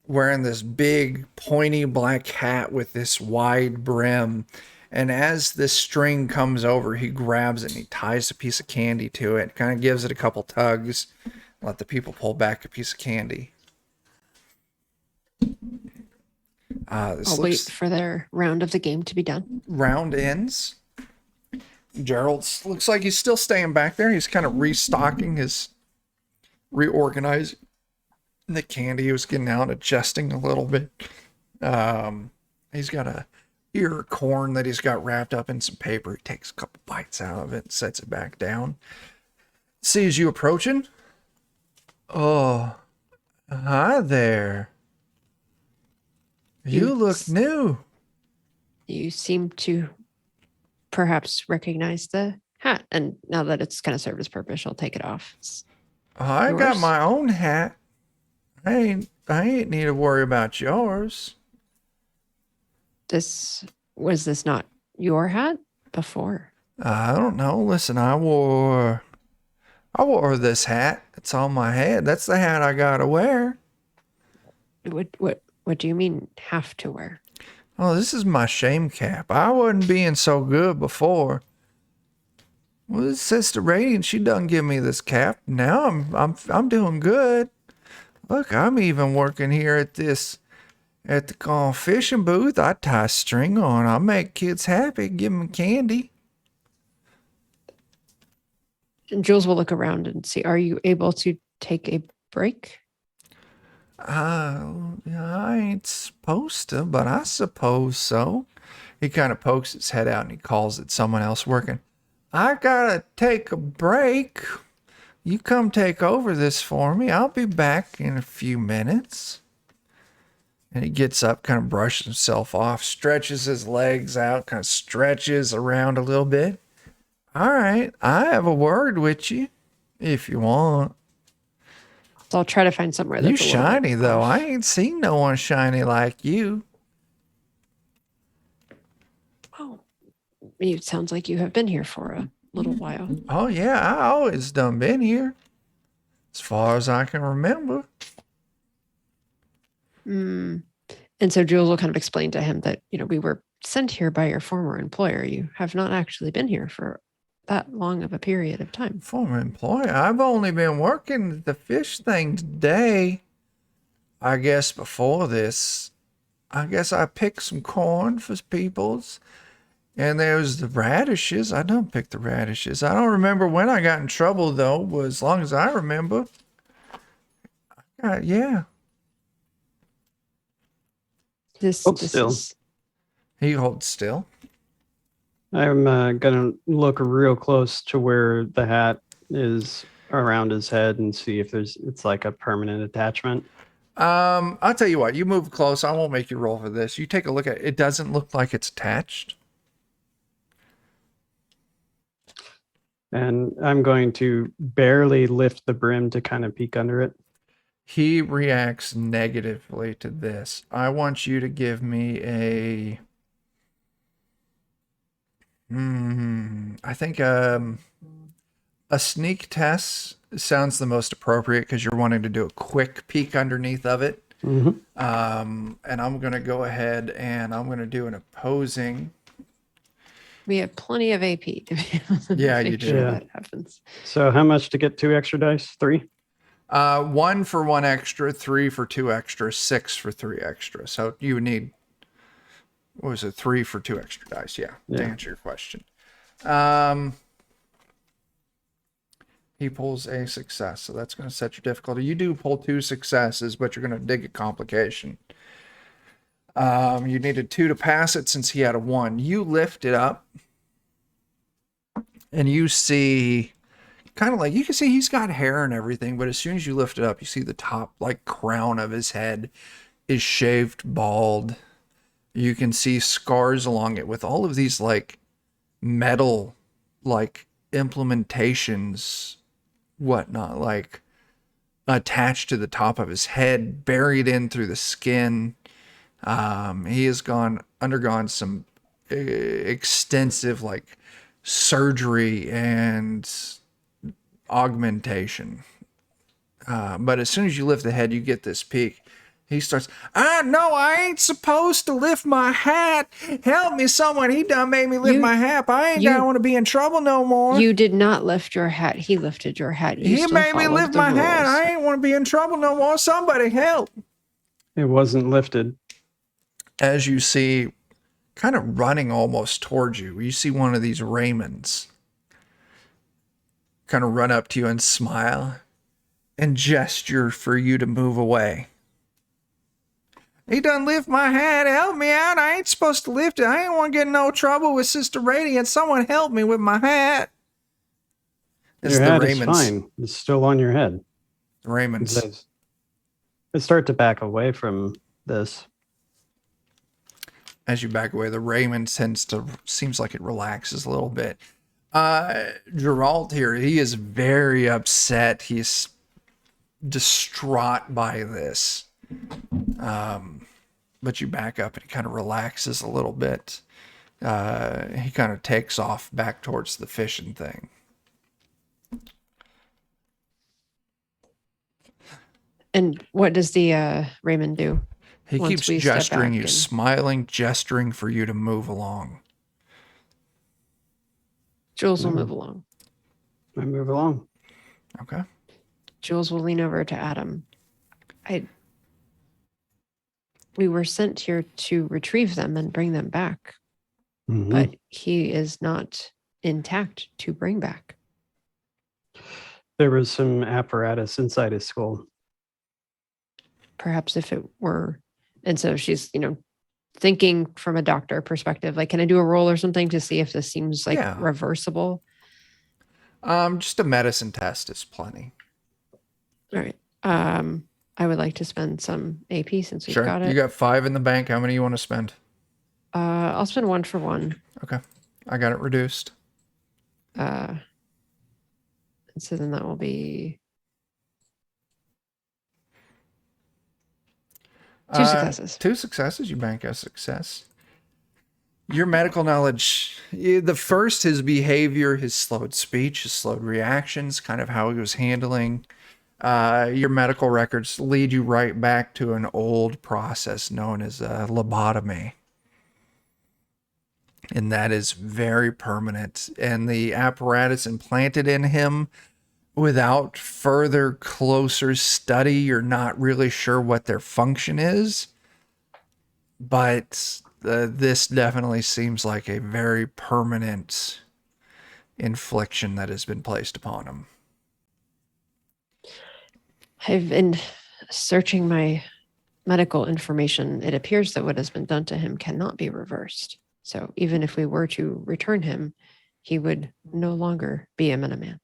wearing this big pointy black hat with this wide brim. And as this string comes over, he grabs it and he ties a piece of candy to it, kind of gives it a couple tugs, let the people pull back a piece of candy. I'll wait for their round of the game to be done. Round ends. Gerald looks like he's still staying back there. He's kind of reorganizing the candy he was getting out, adjusting a little bit. He's got a ear of corn that he's got wrapped up in some paper. He takes a couple bites out of it and sets it back down. Sees you approaching. Oh, hi there. You look new. You seem to perhaps recognize the hat, and now that it's kind of served its purpose, I'll take it off. I got my own hat. I ain't need to worry about yours. Was this not your hat before? I don't know. Listen, I wore this hat. It's on my head. That's the hat I gotta wear. What do you mean have to wear? Oh, this is my shame cap. I wasn't being so good before. Well, Sister Radiant, she done give me this cap. Now I'm doing good. Look, I'm even working here at the fishing booth. I tie string on. I make kids happy, give them candy. And Jules will look around and see, are you able to take a break? I ain't supposed to, but I suppose so. He kind of pokes his head out and he calls at someone else working. I gotta take a break. You come take over this for me. I'll be back in a few minutes. And he gets up, kind of brushes himself off, stretches his legs out, kind of stretches around a little bit. All right, I have a word with you, if you want. So I'll try to find somewhere that's You shiny, though. I ain't seen no one shiny like you. Oh, it sounds like you have been here for a little while. Oh, yeah, I always done been here. As far as I can remember. And so Jules will kind of explain to him that, we were sent here by your former employer. You have not actually been here for that long of a period of time. Former employer? I've only been working the fish thing today. I guess before this, I picked some corn for peoples. And there was the radishes. I don't pick the radishes. I don't remember when I got in trouble, though, but as long as I remember. Yeah. This still. He holds still. I'm gonna look real close to where the hat is around his head and see if it's like a permanent attachment. I'll tell you what. You move close. I won't make you roll for this. You take a look at it. It doesn't look like it's attached. And I'm going to barely lift the brim to kind of peek under it. He reacts negatively to this. I want you to give me I think a sneak test sounds the most appropriate because you're wanting to do a quick peek underneath of it. Mm-hmm. And I'm going to go ahead and I'm going to do an opposing. We have plenty of AP to be able to Yeah, make you do. sure Yeah. that happens. So how much to get 2 extra dice? 3? 1 for 1 extra, 3 for 2 extra, 6 for 3 extra. So you would need, what was it, 3 for 2 extra dice? Yeah, to Yeah. answer your question. He pulls a success, so that's going to set your difficulty. You do pull 2 successes, but you're going to dig a complication. You needed 2 to pass it since he had a 1. You lift it up, and you see, kind of like, you can see he's got hair and everything, but as soon as you lift it up, you see the top, like, crown of his head is shaved bald. You can see scars along it with all of these, like, metal, like, implementations, whatnot, like, attached to the top of his head, buried in through the skin. He has undergone some extensive, like, surgery and augmentation. But as soon as you lift the head, you get this peek. He starts, no, I ain't supposed to lift my hat. Help me, someone. He done made me lift my hat. I ain't gonna want to be in trouble no more. You did not lift your hat. He lifted your hat. You He still made me followed lift the my hat. rules. I ain't want to be in trouble no more. Somebody help. It wasn't lifted. As you see, kind of running almost towards you, you see one of these Raymonds kind of run up to you and smile and gesture for you to move away. He done lift my hat. Help me out. I ain't supposed to lift it. I ain't want to get in no trouble with Sister Radiant. Someone help me with my hat. It's Your the hat is Raymonds. fine. It's still on your head. The Raymonds. I start to back away from this. As you back away, the Raymond seems like it relaxes a little bit. Geralt here, he is very upset. He's distraught by this. But you back up and he kind of relaxes a little bit. He kind of takes off back towards the fishing thing. And what does the Raymond do? He Once keeps we step gesturing back you, and- smiling, gesturing for you to move along. Jules will move along. I move along. Okay. Jules will lean over to Adam. We were sent here to retrieve them and bring them back, Mhm. but he is not intact to bring back. There was some apparatus inside his skull. Perhaps if it were, and so she's, thinking from a doctor perspective, like, can I do a roll or something to see if this seems like Yeah. reversible? Just a medicine test is plenty. All right. I would like to spend some AP since we've Sure. got it. You got 5 in the bank. How many you want to spend? I'll spend 1 for 1. Okay. I got it reduced. And so then that will be 2 successes. 2 successes. You bank a success. Your medical knowledge, the first, his behavior, his slowed speech, his slowed reactions, kind of how he was handling. Your medical records lead you right back to an old process known as lobotomy. And that is very permanent. And the apparatus implanted in him, without further closer study, you're not really sure what their function is. But this definitely seems like a very permanent infliction that has been placed upon him. I've been searching my medical information. It appears that what has been done to him cannot be reversed. So even if we were to return him, he would no longer be a Minuteman.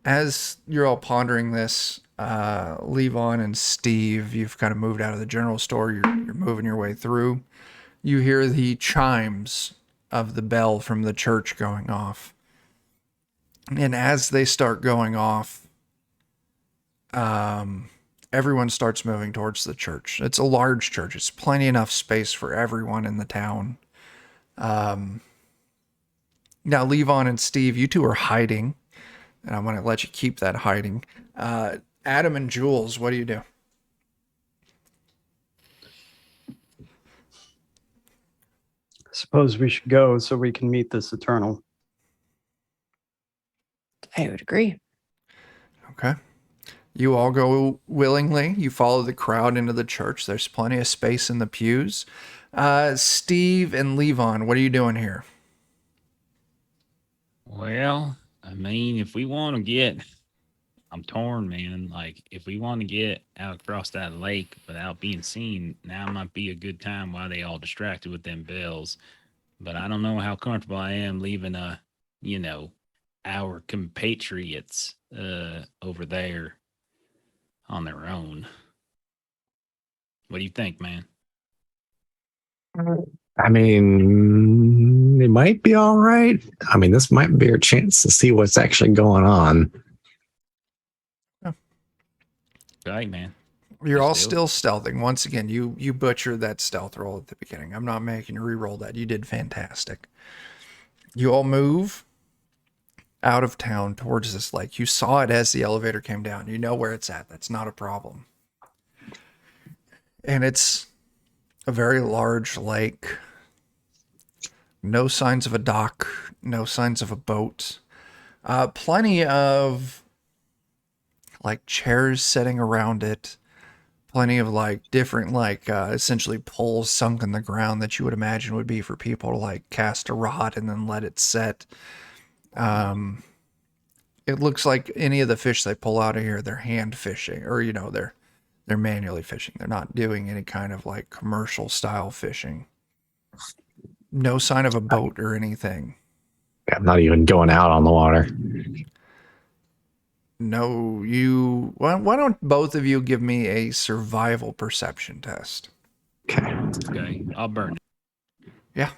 As you're all pondering this, Levon and Steve, you've kind of moved out of the general store. You're moving your way through. You hear the chimes of the bell from the church going off. And as they start going off, everyone starts moving towards the church. It's a large church. It's plenty enough space for everyone in the town. Now, Levon and Steve, you two are hiding. And I'm going to let you keep that hiding. Adam and Jules, what do you do? suppose we should go so we can meet this Eternal. I would agree. Okay. You all go willingly. You follow the crowd into the church. There's plenty of space in the pews. Steve and Levon, what are you doing here? Well, I mean, if we want to get, I'm torn, man. Like, if we want to get out across that lake without being seen, now might be a good time while they all distracted with them bells. But I don't know how comfortable I am leaving our compatriots over there on their own. What do you think, man? I mean, it might be all right. I mean, this might be our chance to see what's actually going on. Right, man. You're all Let's do still stealthing. Once again, you butchered that stealth roll at the beginning. I'm not making you re-roll that. You did fantastic. You all move out of town towards this lake. You saw it as the elevator came down. You know where it's at. That's not a problem. And it's a very large lake. No signs of a dock. No signs of a boat. Plenty of like chairs sitting around it. Plenty of like different essentially poles sunk in the ground that you would imagine would be for people to like cast a rod and then let it set. It looks like any of the fish they pull out of here, they're hand fishing, or they're manually fishing. They're not doing any kind of like commercial style fishing. No sign of a boat or anything. I'm not even going out on the water. No, why don't both of you give me a survival perception test? Okay. Okay, I'll burn it. Yeah.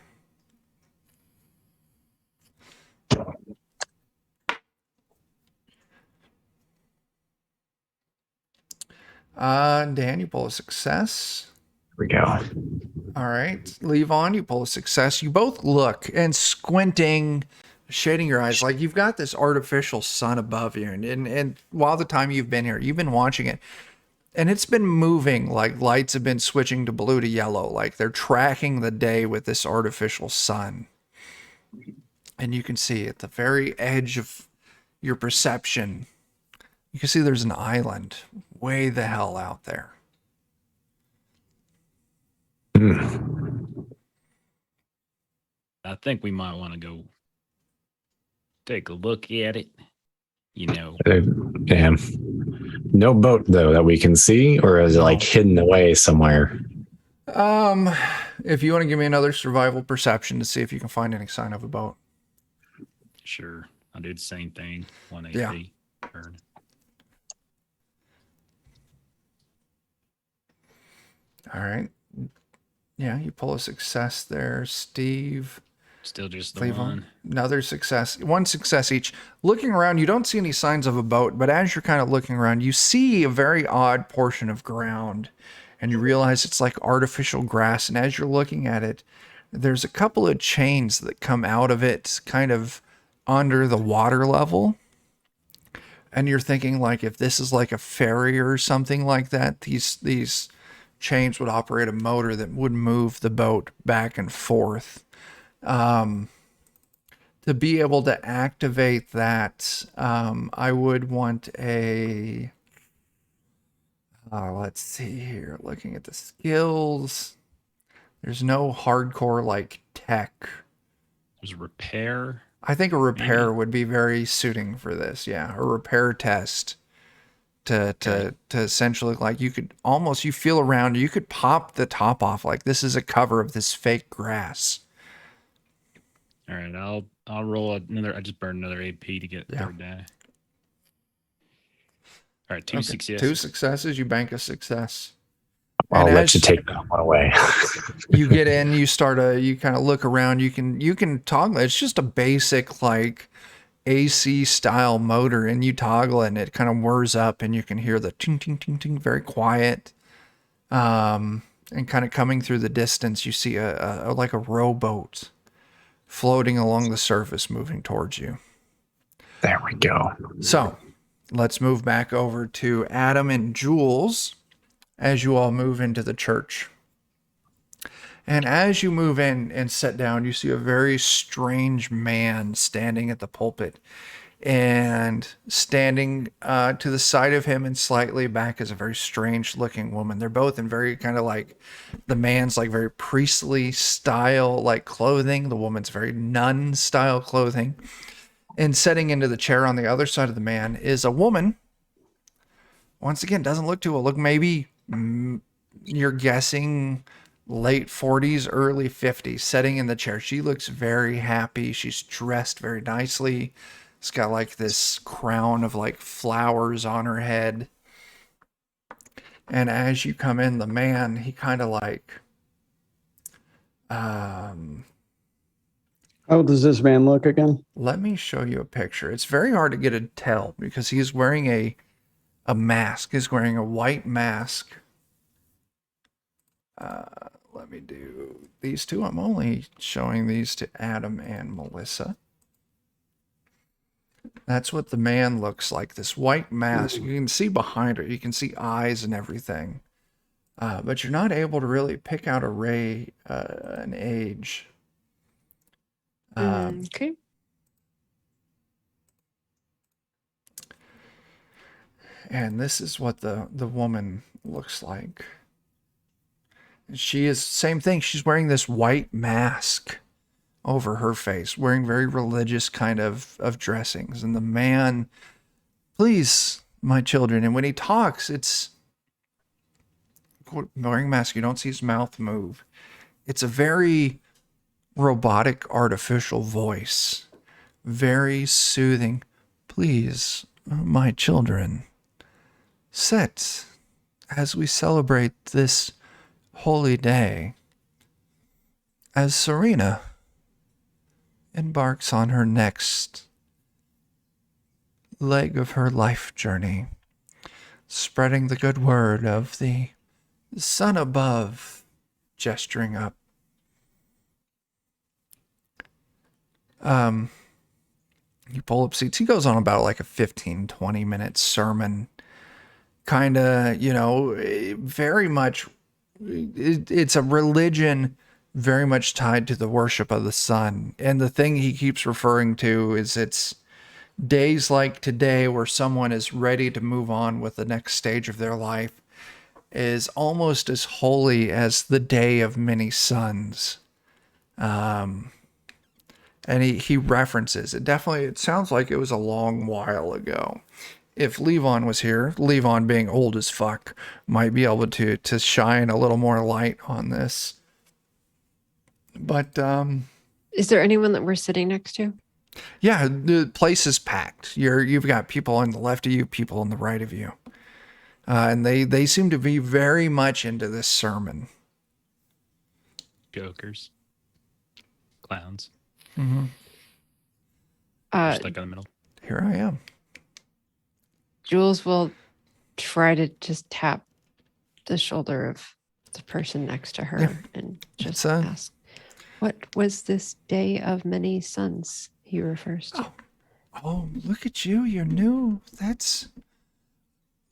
Dan, you pull a success. Here we go. All right. Levon, you pull a success. You both look and squinting, shading your eyes like you've got this artificial sun above you. And while the time you've been here, you've been watching it. And it's been moving, like lights have been switching to blue to yellow. Like they're tracking the day with this artificial sun. And you can see at the very edge of your perception, you can see there's an island way the hell out there. I think we might want to go take a look at it. Damn. No boat though that we can see, or is it like hidden away somewhere? If you want to give me another survival perception to see if you can find any sign of a boat. Sure. I did the same thing. 1 AP. Yeah. Burn. All right. Yeah, you pull a success there, Steve. Still just the Cleveland. one. Another success. One success each. Looking around, you don't see any signs of a boat, but as you're kind of looking around, you see a very odd portion of ground, and you realize it's like artificial grass. And as you're looking at it, there's a couple of chains that come out of it kind of under the water level. And you're thinking, like, if this is like a ferry or something like that, these chains would operate a motor that would move the boat back and forth. To be able to activate that, I would want a, let's see here, looking at the skills, there's no hardcore like tech. There's a repair. I think a repair would be very suiting for this. Yeah. A repair test to essentially, like, you could almost, you feel around, you could pop the top off. Like, this is a cover of this fake grass. All right, I'll roll another. I just burned another AP to get third die. All right, two successes. 2 successes. You bank a success. I'll let you take that one away. You get in. You start you kind of look around. You can toggle. It's just a basic like AC style motor, and you toggle it, and it kind of whirs up, and you can hear the ting ting ting ting, very quiet. And kind of coming through the distance, you see a like a rowboat floating along the surface, moving towards you. There we go. So let's move back over to Adam and Jules as you all move into the church. And as you move in and sit down, you see a very strange man standing at the pulpit. And standing to the side of him and slightly back is a very strange looking woman. They're both in very kind of like, the man's like very priestly style like clothing. The woman's very nun style clothing. And sitting into the chair on the other side of the man is a woman. Once again, doesn't look too old. Look, maybe you're guessing late 40s, early 50s, sitting in the chair. She looks very happy. She's dressed very nicely. It's got like this crown of like flowers on her head. And as you come in, the man, he kind of like, How does this man look again? let me show you a picture. It's very hard to get a tell because he's wearing a mask. He's wearing a white mask. Let me do these two. I'm only showing these to Adam and Melissa. That's what the man looks like. This white mask. You can see behind it. You can see eyes and everything. But you're not able to really pick out an age. Okay. And this is what the woman looks like. She is same thing. She's wearing this white mask over her face, wearing very religious kind of dressings. And the man, please, my children. And when he talks, it's wearing a mask. You don't see his mouth move. It's a very robotic, artificial voice, very soothing. Please, my children, sit as we celebrate this holy day, as Serena embarks on her next leg of her life journey, spreading the good word of the sun above, gesturing up. You pull up seats. He goes on about like a 15, 20-minute sermon, kind of, very much, it's a religion very much tied to the worship of the sun. And the thing he keeps referring to is it's days like today where someone is ready to move on with the next stage of their life is almost as holy as the day of many suns. And he references it. Definitely, it sounds like it was a long while ago. If Levon was here, Levon being old as fuck, might be able to shine a little more light on this. But is there anyone that we're sitting next to? Yeah, the place is packed. You've got people on the left of you, people on the right of you, and they seem to be very much into this sermon. Jokers, clowns. Mm-hmm. Stuck in the middle. Here I am. Jules will try to just tap the shoulder of the person next to her and just ask, what was this day of many suns he refers to? Oh, look at you. You're new.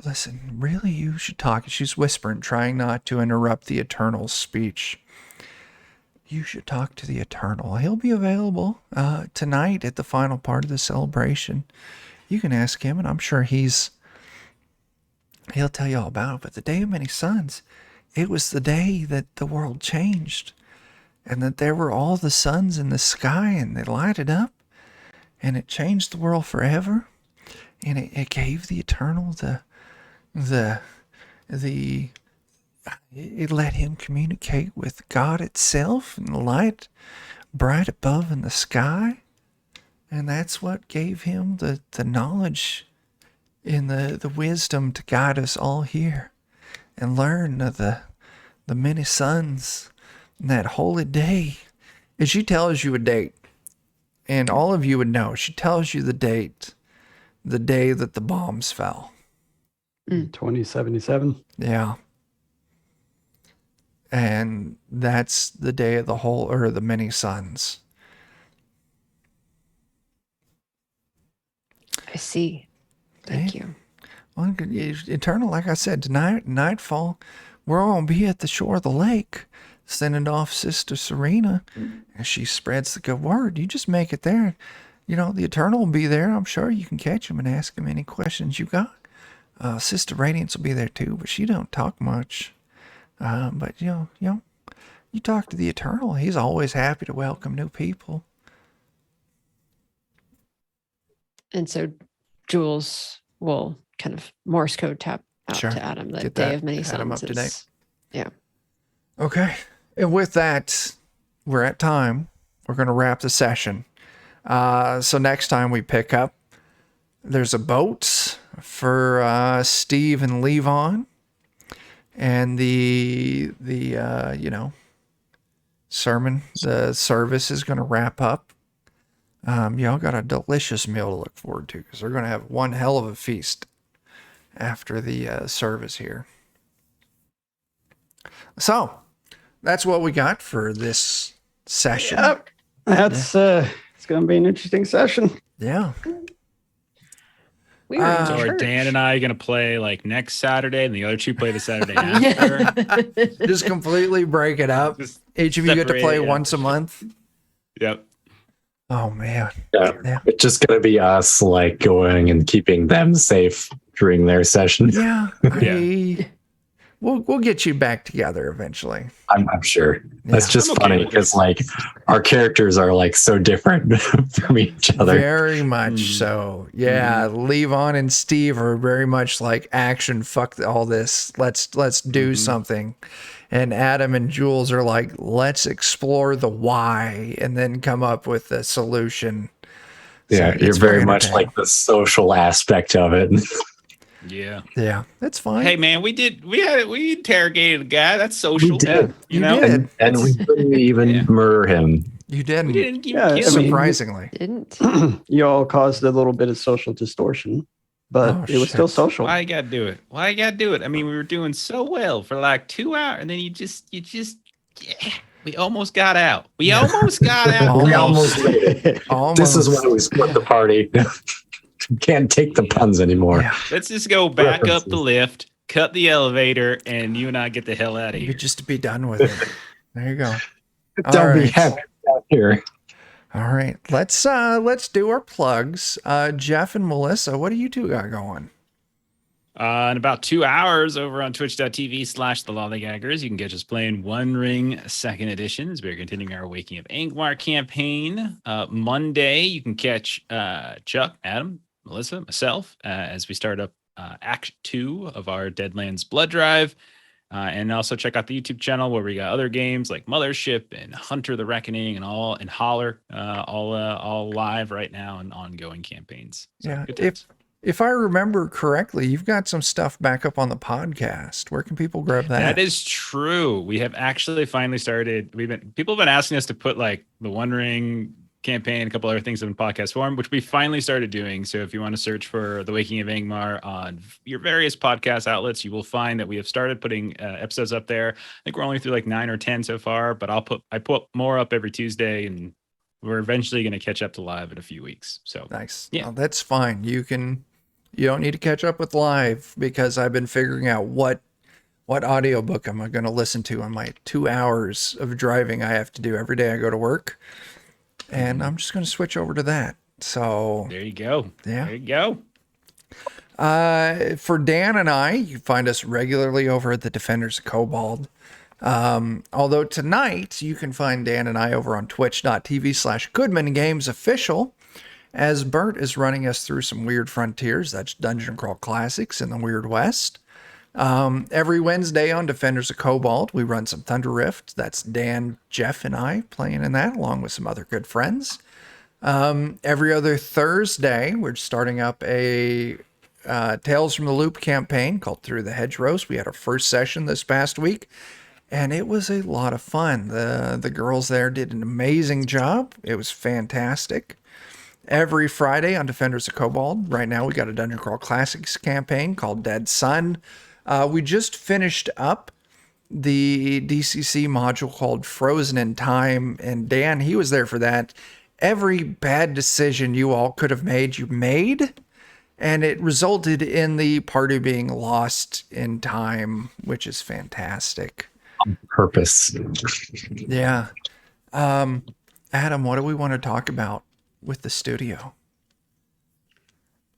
Listen, really, you should talk. She's whispering, trying not to interrupt the Eternal's speech. You should talk to the Eternal. He'll be available tonight at the final part of the celebration. You can ask him, and I'm sure he'll tell you all about it. But the day of many suns, it was the day that the world changed, and that there were all the suns in the sky, and they lighted up, and it changed the world forever. And it gave the Eternal it let him communicate with God itself and the light bright above in the sky. And that's what gave him the knowledge and the wisdom to guide us all here and learn of the many suns and that holy day. And she tells you a date, and all of you would know. She tells you the date, the day that the bombs fell. 2077. Yeah. And that's the day of the many suns. I see. Thank you. Well, Eternal, like I said, tonight, nightfall, we're all going to be at the shore of the lake sending off Sister Serena, and she spreads the good word. You just make it there. You know, the Eternal will be there. I'm sure you can catch him and ask him any questions you got. Sister Radiance will be there too, but she don't talk much. But you talk to the Eternal. He's always happy to welcome new people. And so Jules will kind of Morse code tap out Sure. to Adam the Get day that of many Adam suns. up to date. Yeah. Okay. And with that, we're at time. We're going to wrap the session. So next time we pick up, there's a boat for Steve and Levon. And the service is going to wrap up. Y'all got a delicious meal to look forward to because they're going to have one hell of a feast after the service here. So that's what we got for this session. Yep. That's it's gonna be an interesting session. Yeah. We were in So are church. Dan and I going to play like next Saturday and the other two play the Saturday after? Just completely break it up. Just Each of you get to separate play it, yeah. once a month. Yep. Oh man. Yeah. Yeah. It's just gonna be us like going and keeping them safe during their session. Yeah. Yeah. We'll get you back together eventually. I'm sure. That's Yeah. just I'm okay funny with because like our characters are like so different from each other. Very much so. Yeah. Levon and Steve are very much like action. Fuck all this. Let's do something. And Adam and Jules are like, let's explore the why and then come up with a solution. Yeah, So you're it's very much entertaining. like the social aspect of it. Yeah. Yeah, that's fine. Hey man, we interrogated a guy. That's social. did. You You know, did. And we couldn't even Yeah. murder him. You didn't. we didn't give Yeah, I kill mean, him. Surprisingly. Didn't. You all caused a little bit of social distortion, but Oh, it was shit. still social. Why you gotta do it? Why you gotta do it? I mean, we were doing so well for like 2 hours, and then you just, we almost got out. We almost got out. We Almost. almost made it. Almost. This is why we split the party. Can't take the puns anymore. Yeah. Let's just go back up References. the lift, cut the elevator, and you and I get the hell out of You here. just be done with it. There you go. Don't All be right. happy out here. All right. Let's do our plugs. Jeff and Melissa, what do you two got going? In about 2 hours over on twitch.tv/thelollygaggers, you can catch us playing One Ring Second Edition as we're continuing our Waking of Angmar campaign. Monday, you can catch Chuck, Adam, Melissa, myself, as we start up Act 2 of our Deadlands Blood Drive. And also check out the YouTube channel where we got other games like Mothership and Hunter the Reckoning and Holler, all live right now and ongoing campaigns. So Yeah. good times. If I remember correctly, you've got some stuff back up on the podcast. Where can people grab that? That is true. We have actually finally started. People have been asking us to put like the One Ring campaign, a couple other things in podcast form, which we finally started doing. So if you want to search for The Waking of Angmar on your various podcast outlets, you will find that we have started putting episodes up there. I think we're only through like 9 or 10 so far, but I put more up every Tuesday, and we're eventually going to catch up to live in a few weeks. So Nice. Yeah. No, that's fine. You don't need to catch up with live because I've been figuring out what audiobook am I going to listen to on my 2 hours of driving I have to do every day I go to work. And I'm just going to switch over to that. So, there you go. Yeah. There you go. for Dan and I, you find us regularly over at the Defenders of Cobalt. Although tonight you can find Dan and I over on twitch.tv/GoodmanGamesOfficial as Bert is running us through some weird frontiers. That's Dungeon Crawl Classics in the Weird West. Every Wednesday on Defenders of Cobalt, we run some Thunder Rift. That's Dan, Jeff, and I playing in that, along with some other good friends. Every other Thursday, we're starting up a Tales from the Loop campaign called Through the Hedgerows. We had our first session this past week, and it was a lot of fun. The girls there did an amazing job. It was fantastic. Every Friday on Defenders of Cobalt, right now we got a Dungeon Crawl Classics campaign called Dead Sun. We just finished up the DCC module called Frozen in Time, and Dan, he was there for that. Every bad decision you all could have made, you made, and it resulted in the party being lost in time, which is fantastic. Purpose. Yeah. Adam, what do we want to talk about with the studio?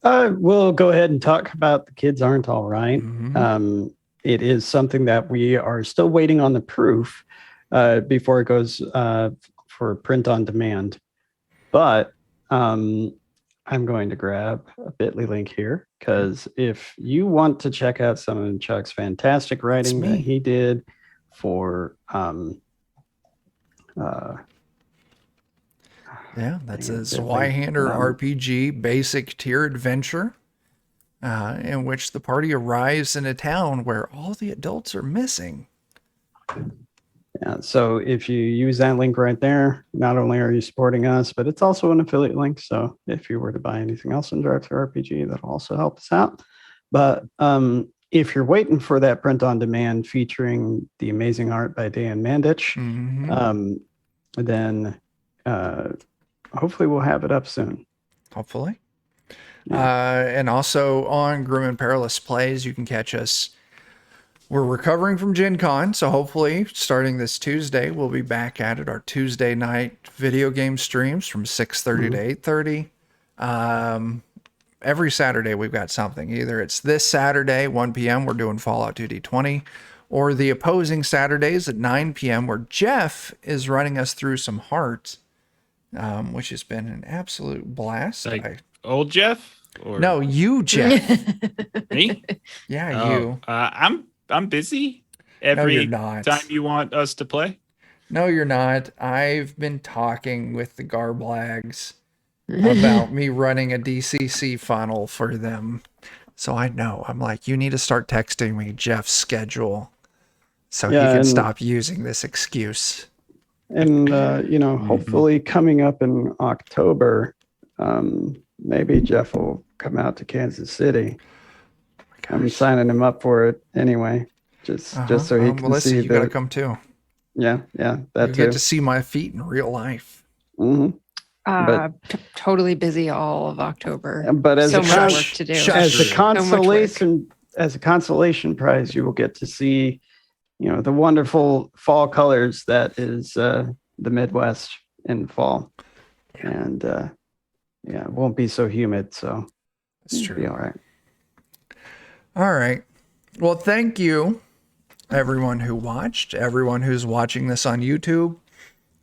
We'll go ahead and talk about The Kids Aren't All Right. Mhm. It is something that we are still waiting on the proof before it goes for print on demand. But I'm going to grab a bit.ly link here, because if you want to check out some of Chuck's fantastic writing that he did for that's a Zweihander RPG basic tier adventure in which the party arrives in a town where all the adults are missing. Yeah, so if you use that link right there, not only are you supporting us, but it's also an affiliate link. So if you were to buy anything else in Drive-Thru RPG, that'll also help us out. But if you're waiting for that print on demand featuring the amazing art by Dan Mandich, then hopefully we'll have it up soon. Hopefully. And also on Grim and Perilous Plays, you can catch us. We're recovering from Gen Con, so hopefully starting this Tuesday, we'll be back at it. Our Tuesday night video game streams from 6:30 to 8:30. Every Saturday we've got something. Either it's this Saturday, 1 p.m., we're doing Fallout 2D20, or the opposing Saturdays at 9 p.m., where Jeff is running us through some Heart, which has been an absolute blast. Like old Jeff? Or No, you, Jeff. me? Yeah, you. I'm busy No, every you're not. time you want us to play. No, you're not. I've been talking with the Garblags about me running a DCC funnel for them. So I know. I'm like, you need to start texting me Jeff's schedule so he can stop using this excuse. And, hopefully coming up in October, maybe Jeff will come out to Kansas City. I'm signing him up for it anyway, just so he can see. You gotta come too. Yeah, you get to see my feet in real life. Totally busy all of October. But as so much work to do. As a consolation prize, you will get to see, the wonderful fall colors that is the Midwest in fall, and it won't be so humid, so it's true. Be all right. All right. Well, thank you, everyone who watched, everyone who's watching this on YouTube.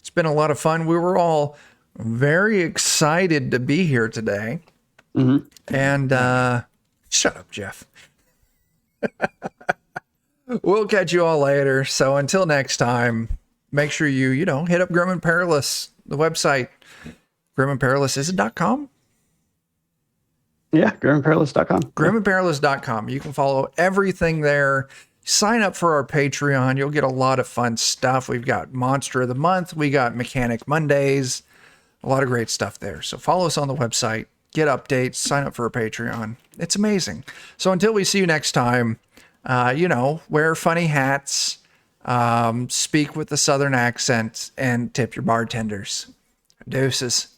It's been a lot of fun. We were all very excited to be here today. And shut up, Jeff. We'll catch you all later. So until next time, make sure you hit up Grim and Perilous, the website. Grimandperilous, is it .com? Yeah, grimandperilous.com. Grimandperilous.com. You can follow everything there. Sign up for our Patreon. You'll get a lot of fun stuff. We've got Monster of the Month. We got Mechanic Mondays. A lot of great stuff there. So follow us on the website. Get updates. Sign up for our Patreon. It's amazing. So until we see you next time, wear funny hats, speak with a Southern accent, and tip your bartenders. Deuces.